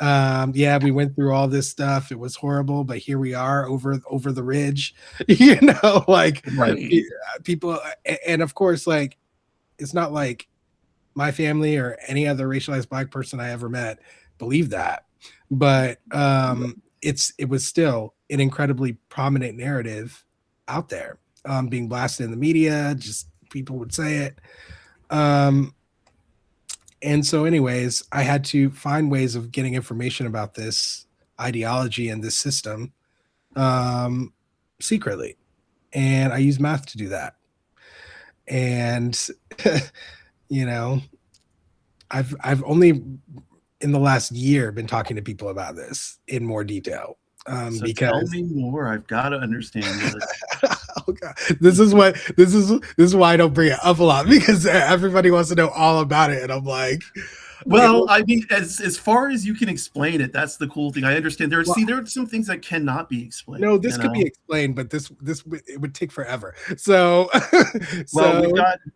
We went through all this stuff. It was horrible, but here we are over the ridge, people. And of course, it's not like my family or any other racialized black person I ever met believed that, but it was still an incredibly prominent narrative out there, being blasted in the media. Just people would say it. And so anyways, I had to find ways of getting information about this ideology and this system secretly. And I use math to do that. And, I've only in the last year been talking to people about this in more detail. So tell me more. I've got to understand this. Oh God. This is why I don't bring it up a lot, because everybody wants to know all about it, and I'm like, well, I mean, as far as you can explain it, that's the cool thing. I understand. There are some things that cannot be explained. No, this could be explained, but this it would take forever. So,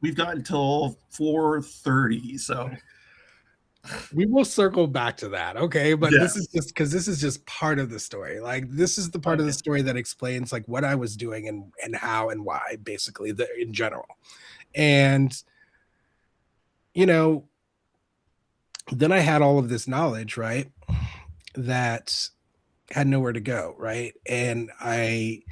we've got until 4:30. So we will circle back to that, okay? But this is just because this is just part of the story. This is the part of the story that explains what I was doing and how and why, basically, in general. And then I had all of this knowledge, right, that had nowhere to go, right? And I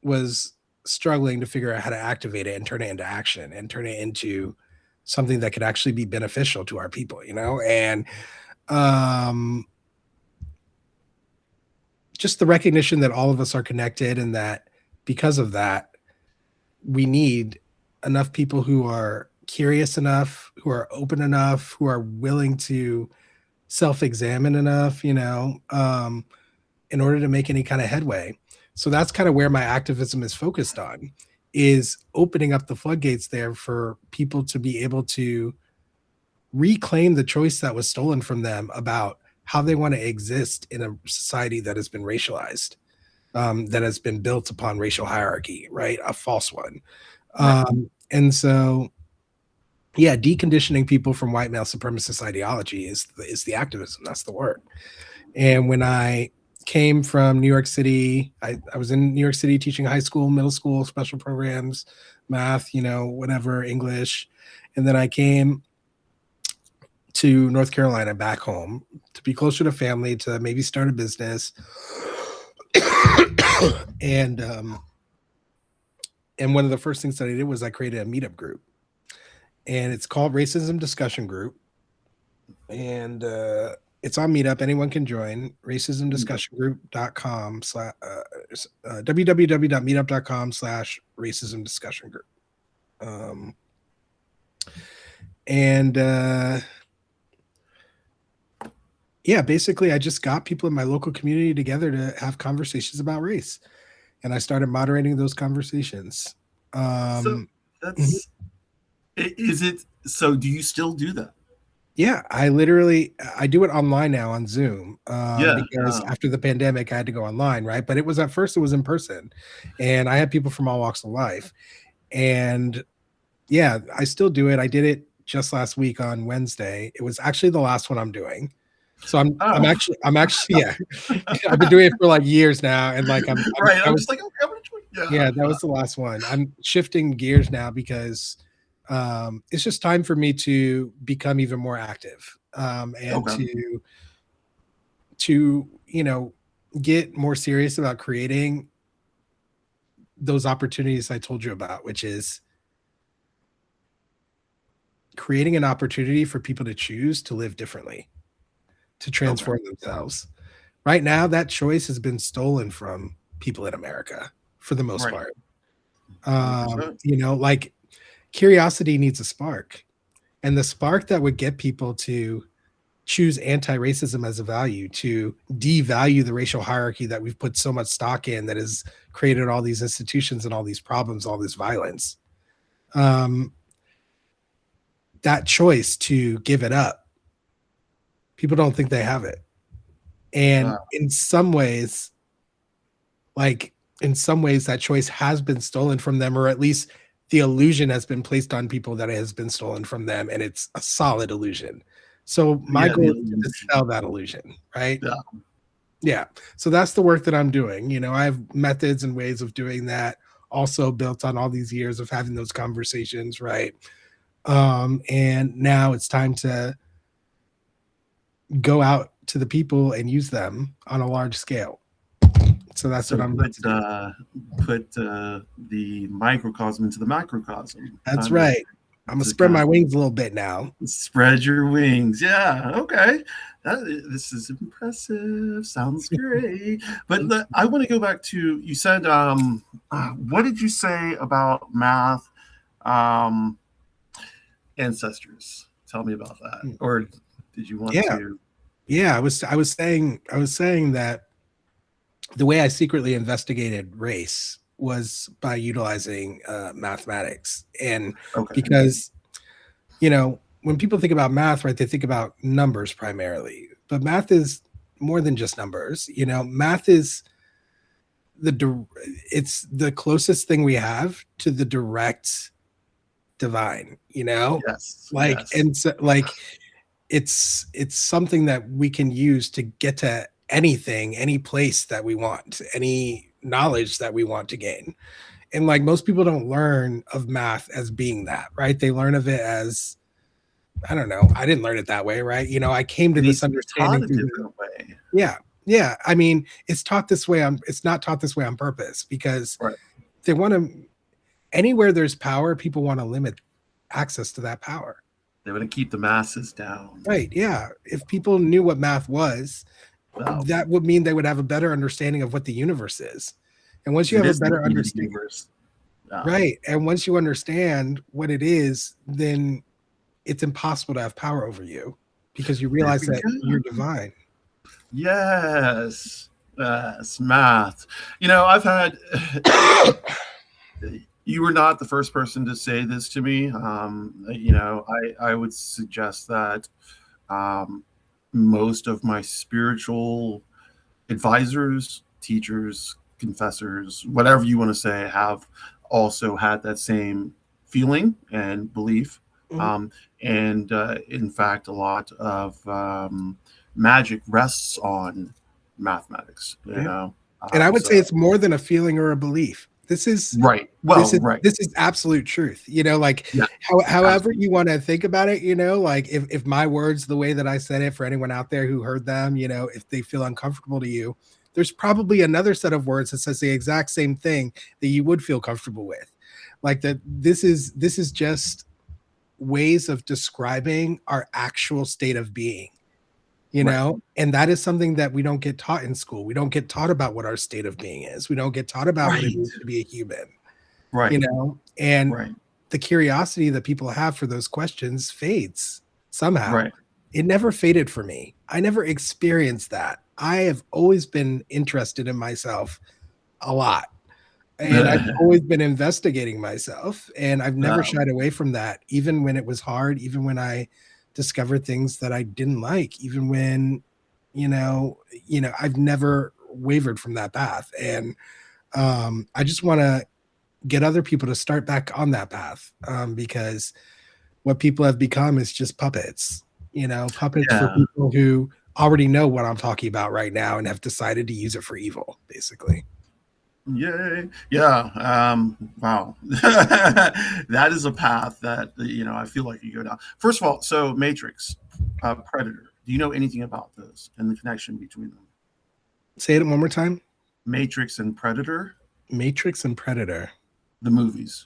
was struggling to figure out how to activate it and turn it into action and turn it into something that could actually be beneficial to our people, and just the recognition that all of us are connected, and that because of that, we need enough people who are curious enough, who are open enough, who are willing to self-examine enough, in order to make any kind of headway. So that's kind of where my activism is focused on, is opening up the floodgates there for people to be able to reclaim the choice that was stolen from them about how they want to exist in a society that has been racialized, that has been built upon racial hierarchy, right? A false one. And so, deconditioning people from white male supremacist ideology is the activism. That's the word. And when I came from New York City, I was in New York City teaching high school, middle school, special programs, math, whatever, English. And then I came to North Carolina, back home, to be closer to family, to maybe start a business. And one of the first things that I did was I created a meetup group, and it's called Racism Discussion Group. And it's on Meetup. Anyone can join. racismdiscussiongroup.com www.meetup.com/racismdiscussiongroup. Basically I just got people in my local community together to have conversations about race, and I started moderating those conversations. So that's is it. So do you still do that? Yeah, I do it online now on Zoom, because after the pandemic I had to go online, right? But at first it was in person, and I had people from all walks of life. And Yeah, I still do it. I did it just last week on Wednesday. It was actually the last one I'm doing. So I'm Oh, actually yeah. I've been doing it for like years now, and like right. I I'm was just like, okay, I'm gonna yeah, that was the last one. I'm shifting gears now because it's just time for me to become even more active, and okay. to get more serious about creating those opportunities I told you about, which is creating an opportunity for people to choose to live differently, to Okay. transform themselves. Right now, that choice has been stolen from people in America for the most Right. part. 100%. Like curiosity needs a spark, and the spark that would get people to choose anti-racism as a value, to devalue the racial hierarchy that we've put so much stock in, that has created all these institutions and all these problems, all this violence. That choice to give it up, people don't think they have it. And in some ways, that choice has been stolen from them, or at least the illusion has been placed on people that it has been stolen from them, and it's a solid illusion. So my Yeah, the goal is to illusion. dispel that illusion, right? Yeah. Yeah. So that's the work that I'm doing. I have methods and ways of doing that, also built on all these years of having those conversations, right? And now it's time to go out to the people and use them on a large scale. So that's what So I'm put doing. the microcosm into the macrocosm. That's right. I'm gonna spread my wings a little bit now. Spread your wings. Yeah. Okay. This is impressive. Sounds great. But I want to go back to, you said, what did you say about math ancestors? Tell me about that. Or did you want to? Yeah, I was saying that the way I secretly investigated race was by utilizing mathematics. And because, when people think about math, right, they think about numbers primarily, but math is more than just numbers. Math is it's the closest thing we have to the direct divine, Yes. And so, it's something that we can use to get to anything, any place that we want, any knowledge that we want to gain. And most people don't learn of math as being that, right? They learn of it as, I don't know, I didn't learn it that way, right? I came to this understanding through a different way. Yeah. I mean, it's taught this way it's not taught this way on purpose, because they want to, anywhere there's power, people want to limit access to that power. They want to keep the masses down. Right. Yeah. If people knew what math was, that would mean they would have a better understanding of what the universe is. And once you have a better understanding, right, and once you understand what it is, then it's impossible to have power over you, because you realize that you're divine. Yes, math. I've had. You were not the first person to say this to me. I would suggest that most of my spiritual advisors, teachers, confessors, whatever you want to say, have also had that same feeling and belief. And in fact, a lot of magic rests on mathematics, and I would say it's more than a feeling or a belief. This is right. Well, this is absolute truth. However you want to think about it, if my words, the way that I said it, for anyone out there who heard them, if they feel uncomfortable to you, there's probably another set of words that says the exact same thing that you would feel comfortable with. This is just ways of describing our actual state of being. And that is something that we don't get taught in school. We don't get taught about what our state of being is. We don't get taught about what it means to be a human. Right. And the curiosity that people have for those questions fades somehow. Right. It never faded for me. I never experienced that. I have always been interested in myself a lot. And I've always been investigating myself. And I've never shied away from that, even when it was hard, even when I discovered things that I didn't like, even when, I've never wavered from that path. And I just want to get other people to start back on that path, because what people have become is just puppets, puppets for people who already know what I'm talking about right now and have decided to use it for evil, basically. Yay. Yeah. Wow. That is a path that, I feel like you go down. First of all, so Matrix, Predator. Do you know anything about this and the connection between them? Say it one more time. Matrix and Predator. Matrix and Predator. The movies.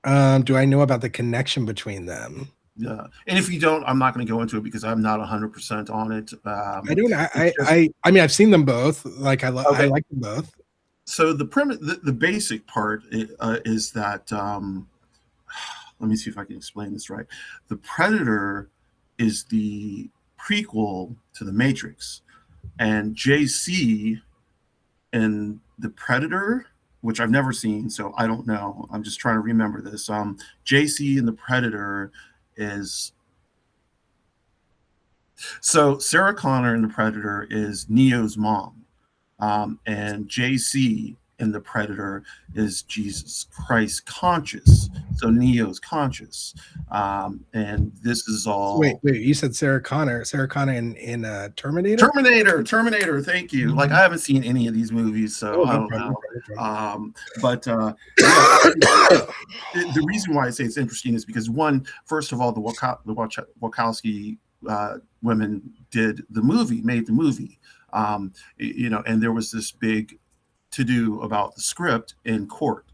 Do I know about the connection between them? Yeah, and if you don't, I'm not going to go into it because I'm not 100% on it. I don't. I mean, I've seen them both. Like I like them both. So the premise, the basic part is that. Let me see if I can explain this right. The Predator is the prequel to the Matrix, and JC and the Predator, which I've never seen, so I don't know. I'm just trying to remember this. JC and the Predator is, so Sarah Connor in the Predator is Neo's mom, and JC in the Predator is Jesus Christ conscious, so Neo's conscious, and this is all. Wait, you said Sarah Connor in Terminator? Terminator, thank you. Like, I haven't seen any of these movies, so I don't know. But the reason why I say it's interesting is because, first of all, the Wachowski women made the movie, and there was this big to-do about the script in court,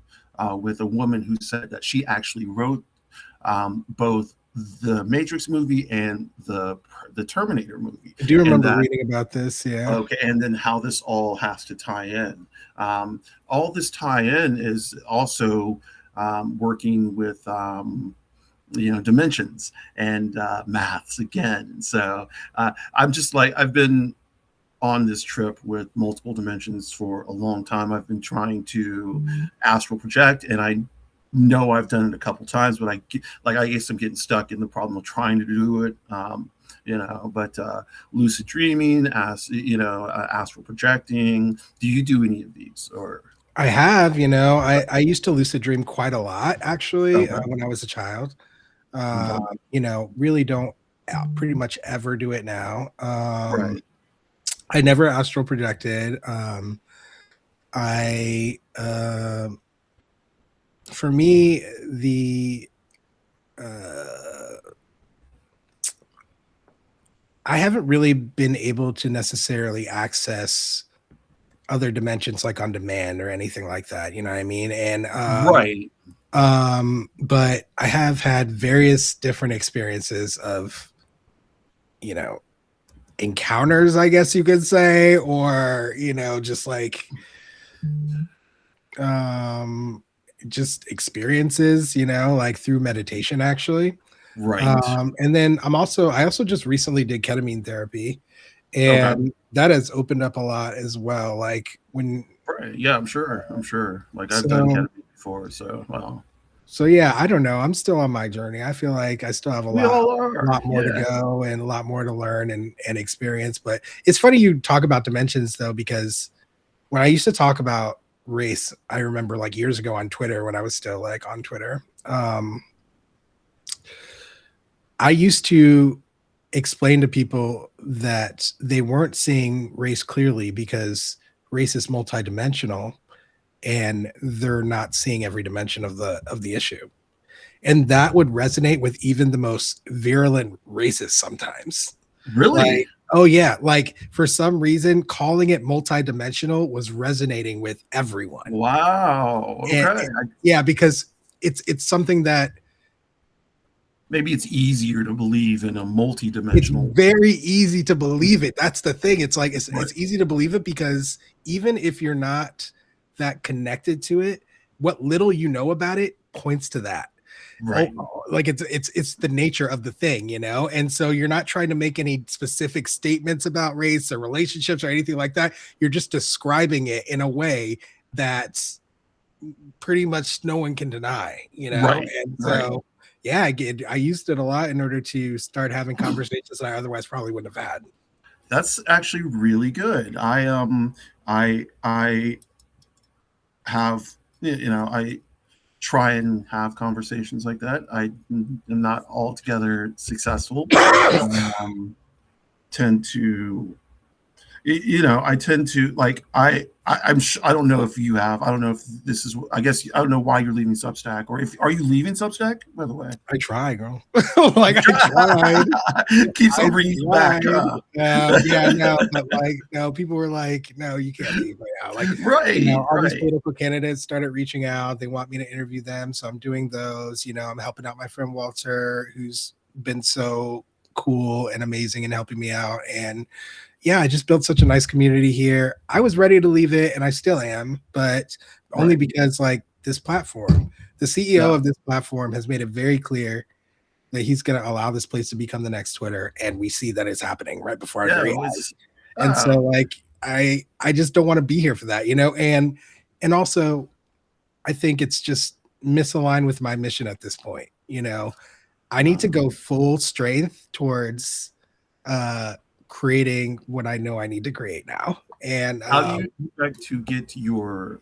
with a woman who said that she actually wrote both the Matrix movie and the Terminator movie. I do remember reading about this, yeah. Okay, and then how this all has to tie in. All this tie-in is also working with dimensions and maths again. So I'm just like, I've been on this trip with multiple dimensions for a long time. I've been trying to astral project, and I know I've done it a couple times, but I guess I'm getting stuck in the problem of trying to do it. But lucid dreaming, astral projecting. Do you do any of these? Or I have, I used to lucid dream quite a lot, actually, when I was a child. Really don't pretty much ever do it now. Right. I never astral projected. For me, I haven't really been able to necessarily access other dimensions like on demand or anything like that. You know what I mean? And right. But I have had various different experiences of, encounters, I guess you could say, or just like just experiences, like through meditation, actually. Right. And then I also just recently did ketamine therapy, and that has opened up a lot as well. Like when, yeah, I'm sure. Like I've done ketamine before, so wow. So yeah, I don't know. I'm still on my journey. I feel like I still have a lot more to go and a lot more to learn and experience. But it's funny you talk about dimensions though, because when I used to talk about race, I remember like years ago on Twitter, when I was still like on Twitter, I used to explain to people that they weren't seeing race clearly because race is multidimensional, and they're not seeing every dimension of the issue. And that would resonate with even the most virulent racists sometimes. Really? Like, oh yeah. Like for some reason, calling it multidimensional was resonating with everyone. Wow. Okay. Yeah, because it's something that maybe it's easier to believe in a multidimensional. It's very easy to believe it. That's the thing. It's like, it's easy to believe it because even if you're not that connected to it, what little you know about it points to that. Right. Like it's the nature of the thing, and so you're not trying to make any specific statements about race or relationships or anything like that. You're just describing it in a way that's pretty much no one can deny, Right. And so yeah, I used it a lot in order to start having conversations that I otherwise probably wouldn't have had. That's actually really good. I have I try and have conversations like that. I am not altogether successful. Tend to I tend to like I don't know if you have. I don't know if this is. I guess I don't know why you're leaving Substack, or if are you leaving Substack? By the way, I try, girl. Like I tried. Keeps on bringing you back. Yeah, no, but like no, people were like, no, you can't leave right now. Like all these political candidates started reaching out. They want me to interview them, so I'm doing those. I'm helping out my friend Walter, who's been so cool and amazing and helping me out. And yeah, I just built such a nice community here. I was ready to leave it, and I still am, but only because like this platform, the CEO of this platform has made it very clear that he's going to allow this place to become the next Twitter, and we see that it's happening right before our very eyes. And so like I just don't want to be here for that, and also I think it's just misaligned with my mission at this point. I need to go full strength towards creating what I know I need to create now. And how do you expect to get your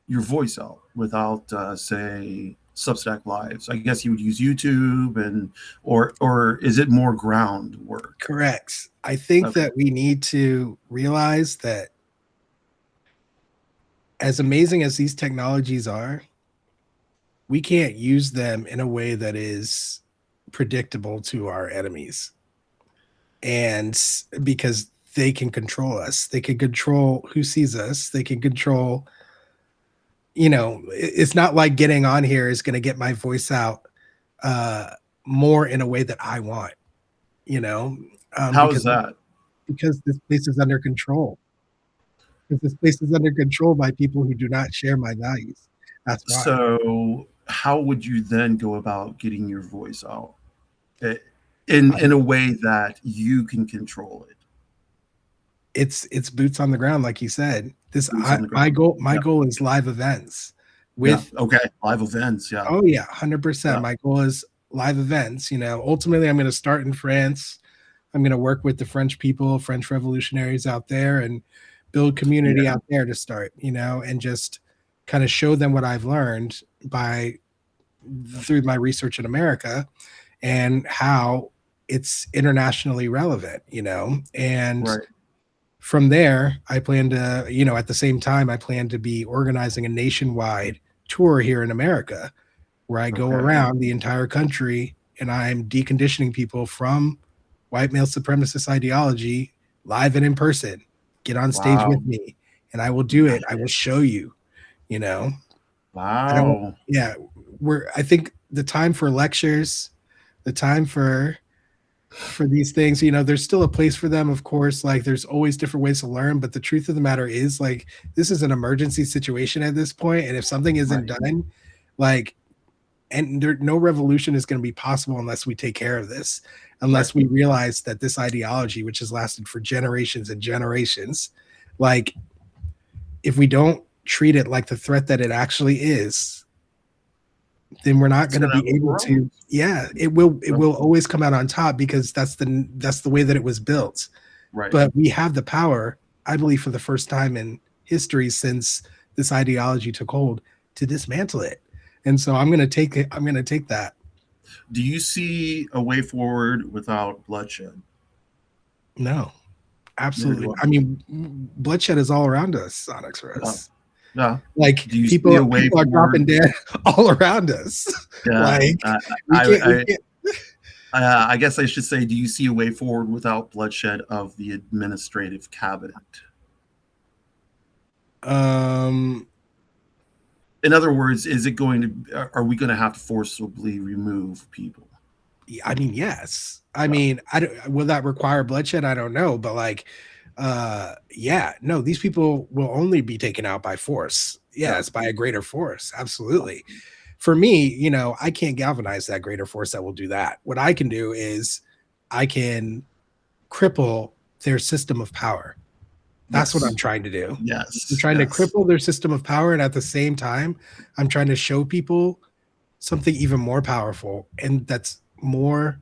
voice out without say Substack Lives? I guess you would use YouTube or is it more groundwork? Correct. I think that we need to realize that as amazing as these technologies are, we can't use them in a way that is predictable to our enemies. And because they can control us, they can control who sees us, they can control, it's not like getting on here is going to get my voice out more in a way that I want, How is that? Because this place is under control. Because this place is under control by people who do not share my values. That's why. So how would you then go about getting your voice out in a way that you can control it? It's boots on the ground, like you said. My goal is live events with live events. Yeah. Oh yeah, 100%. My goal is live events. Ultimately I'm going to start in France. I'm going to work with the French people, French revolutionaries out there, and build community out there to start, and just kind of show them what I've learned through my research in America and how it's internationally relevant, and from there, I plan to, at the same time, I plan to be organizing a nationwide tour here in America where I go around the entire country and I'm deconditioning people from white male supremacist ideology live and in person. Get on stage with me and I will do it. I will show you, Wow. I think the time for lectures, the time for these things, there's still a place for them, of course. Like there's always different ways to learn, but the truth of the matter is like this is an emergency situation at this point, and if something isn't done, no revolution is going to be possible unless we take care of this, unless we realize that this ideology, which has lasted for generations and generations, like if we don't treat it like the threat that it actually is, then we're not going to be able to. It will always come out on top because that's the way that it was built. But we have the power, I believe, for the first time in history since this ideology took hold, to dismantle it. And so I'm going to take it. I'm going to take that. Do you see a way forward without bloodshed? No, absolutely. I mean, bloodshed is all around us, OnyxRose. Yeah. Like people are dropping dead all around us. Yeah. I guess I should say, do you see a way forward without bloodshed of the administrative cabinet? In other words, are we going to have to forcibly remove people? I mean, yes. I mean, will that require bloodshed? I don't know, but no, these people will only be taken out by force. Yes, by a greater force. Absolutely. For me, I can't galvanize that greater force that will do that. What I can do is I can cripple their system of power. That's what I'm trying to do. Yes. I'm trying to cripple their system of power. And at the same time, I'm trying to show people something even more powerful and that's more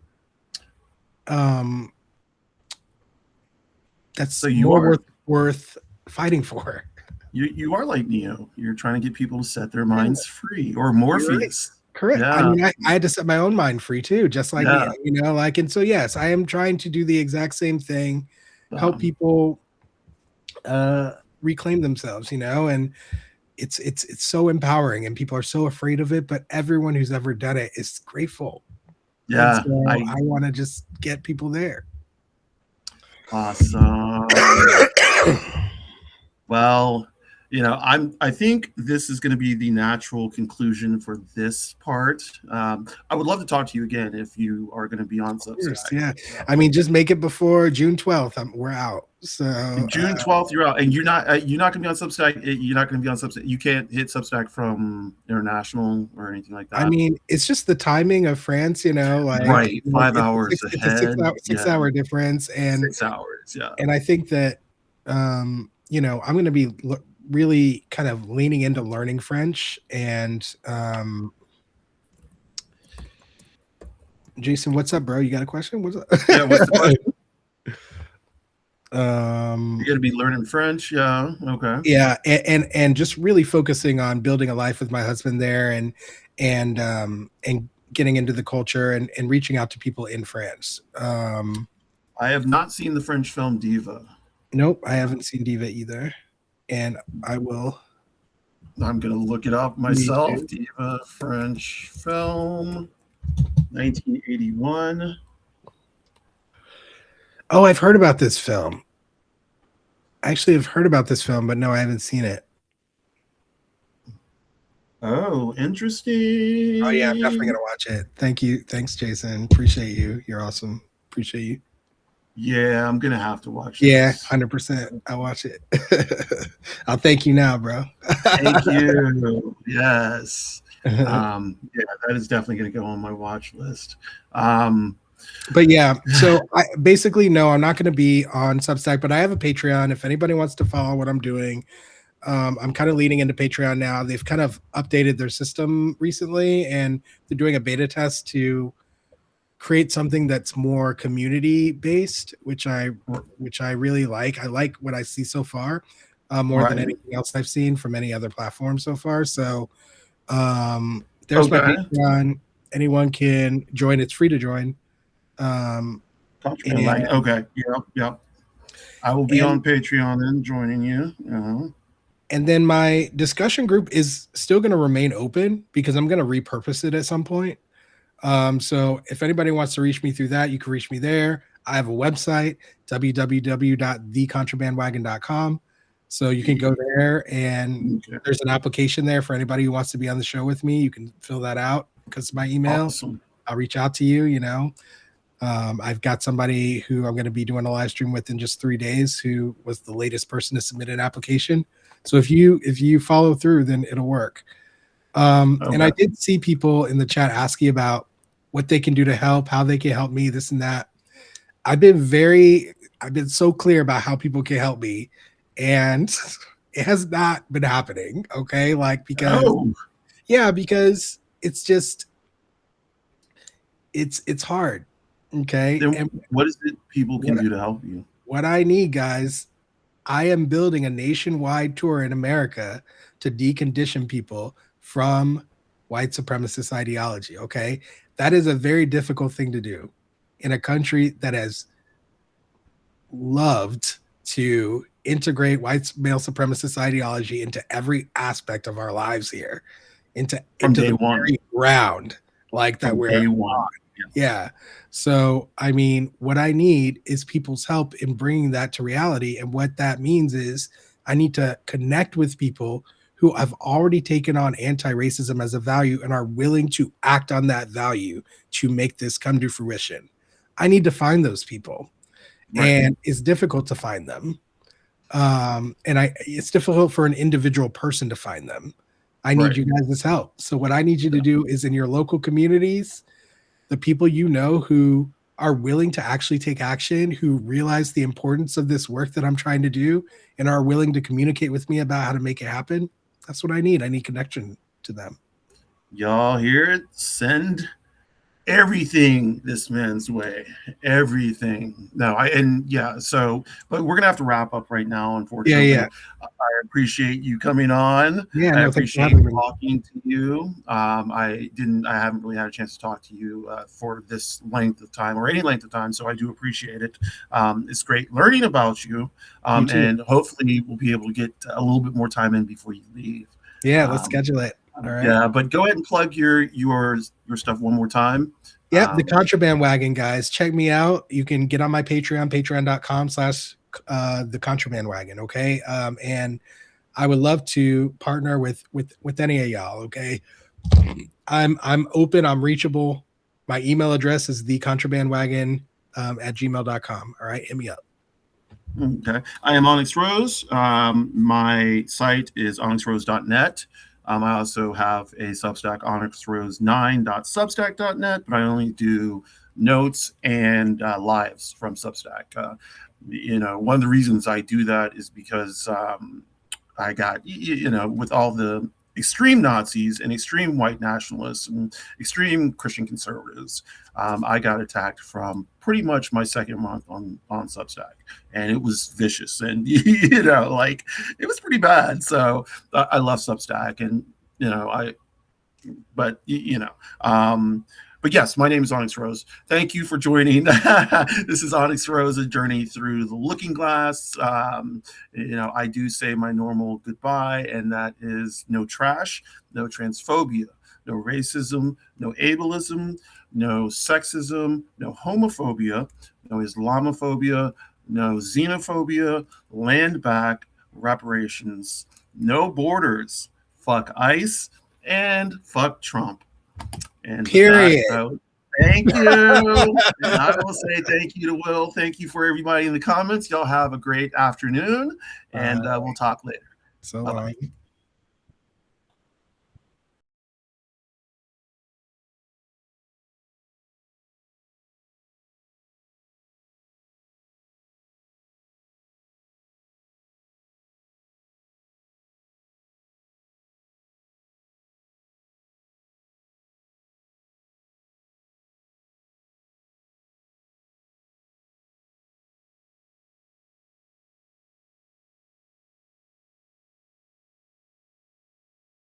worth fighting for. You are like Neo. You're trying to get people to set their minds free, or Morpheus. Correct. I Yeah. mean, I had to set my own mind free too, just like Yeah. Neo, like, and so, yes, I am trying to do the exact same thing, help people reclaim themselves, and it's so empowering, and people are so afraid of it, but everyone who's ever done it is grateful. And Yeah. so I want to just get people there. Awesome. Well, I think this is going to be the natural conclusion for this part. I would love to talk to you again if you are going to be on Substack. Yeah. I mean, just make it before June 12th. We're out. So June 12th, you're out, and you're not going to be on Substack. You're not going to be on Substack. You can't hit Substack from international or anything like that. I mean, it's just the timing of France, like right, 5 hours ahead. It's a 6 hour difference, and 6 hours, yeah. And I think that, I'm going to be really kind of leaning into learning French, and Jason, what's up, bro? You got a question? What's up? Yeah, what's the question? You're gonna be learning French, yeah. Okay. Yeah, and just really focusing on building a life with my husband there, and getting into the culture, and reaching out to people in France. I have not seen the French film Diva. Nope, I haven't seen Diva either, and I will. I'm gonna look it up myself. Diva French film, 1981. Oh, I've heard about this film. Actually, I've heard about this film, but no, I haven't seen it. Oh, interesting. Oh yeah, I'm definitely gonna watch it. Thank you. Thanks, Jason. Appreciate you. You're awesome. Appreciate you. Yeah, I'm gonna have to watch it. Yeah, 100%. I'll watch it. I'll thank you now, bro. Thank you. Yes. Yeah, that is definitely gonna go on my watch list. But yeah, so I basically, no, I'm not going to be on Substack, but I have a Patreon. If anybody wants to follow what I'm doing, I'm kind of leaning into Patreon now. They've kind of updated their system recently, and they're doing a beta test to create something that's more community based, which I really like. I like what I see so far, more than anything else I've seen from any other platform so far. So there's my Patreon. Anyone can join. It's free to join. Okay. Yep. I will be on Patreon and joining you. And then my discussion group is still going to remain open because I'm going to repurpose it at some point. So if anybody wants to reach me through that, you can reach me there. I have a website, www.thecontrabandwagon.com. So you can go there, and there's an application there for anybody who wants to be on the show with me. You can fill that out because it's my email. Awesome. I'll reach out to you, I've got somebody who I'm going to be doing a live stream with in just 3 days, who was the latest person to submit an application. So if you follow through, then it'll work. And I did see people in the chat asking about what they can do to help, how they can help me, this and that. I've been so clear about how people can help me, and it has not been happening. Okay. Because it's just, it's hard. Okay. Then what is it people can do to help you? What I need, guys, I am building a nationwide tour in America to decondition people from white supremacist ideology. Okay. That is a very difficult thing to do in a country that has loved to integrate white male supremacist ideology into every aspect of our lives here, into the very ground like that. We're on. Yeah. So, I mean, what I need is people's help in bringing that to reality. And what that means is I need to connect with people who have already taken on anti-racism as a value and are willing to act on that value to make this come to fruition. I need to find those people. And it's difficult to find them. It's difficult for an individual person to find them. I need you guys' help. So what I need you to do is, in your local communities, the people who are willing to actually take action, who realize the importance of this work that I'm trying to do and are willing to communicate with me about how to make it happen. That's what I need. I need connection to them. Y'all hear it? Send everything this man's way, everything. No, so, but we're gonna have to wrap up right now, unfortunately. Yeah. I appreciate you coming on. Yeah, I no, appreciate talking to you. I haven't really had a chance to talk to you for this length of time or any length of time, so I do appreciate it. It's great learning about you, and hopefully we'll be able to get a little bit more time in before you leave. Yeah, let's schedule it. All right. Yeah, but go ahead and plug your stuff one more time. Yep, the Contraband Wagon, guys. Check me out. You can get on my Patreon, patreon.com/the Contraband Wagon. Okay. And I would love to partner with any of y'all. Okay. I'm open, I'm reachable. My email address is thecontrabandwagon at gmail.com. All right, hit me up. Okay. I am OnyxRose. My site is onyxrose.net. I also have a Substack, onyxrose9.substack.net, but I only do notes and lives from Substack. One of the reasons I do that is because I got, with all the extreme Nazis and extreme white nationalists and extreme Christian conservatives, I got attacked from pretty much my second month on Substack, and it was vicious, and it was pretty bad. So I love Substack, and but yes, my name is OnyxRose. Thank you for joining. This is OnyxRose, a journey through the looking glass. I do say my normal goodbye, and that is no trash, no transphobia, no racism, no ableism, no sexism, no homophobia, no Islamophobia, no xenophobia, land back, reparations, no borders, fuck ICE, and fuck Trump. And period. Thank you. And I will say thank you to Will. Thank you for everybody in the comments. Y'all have a great afternoon, and we'll talk later. So long.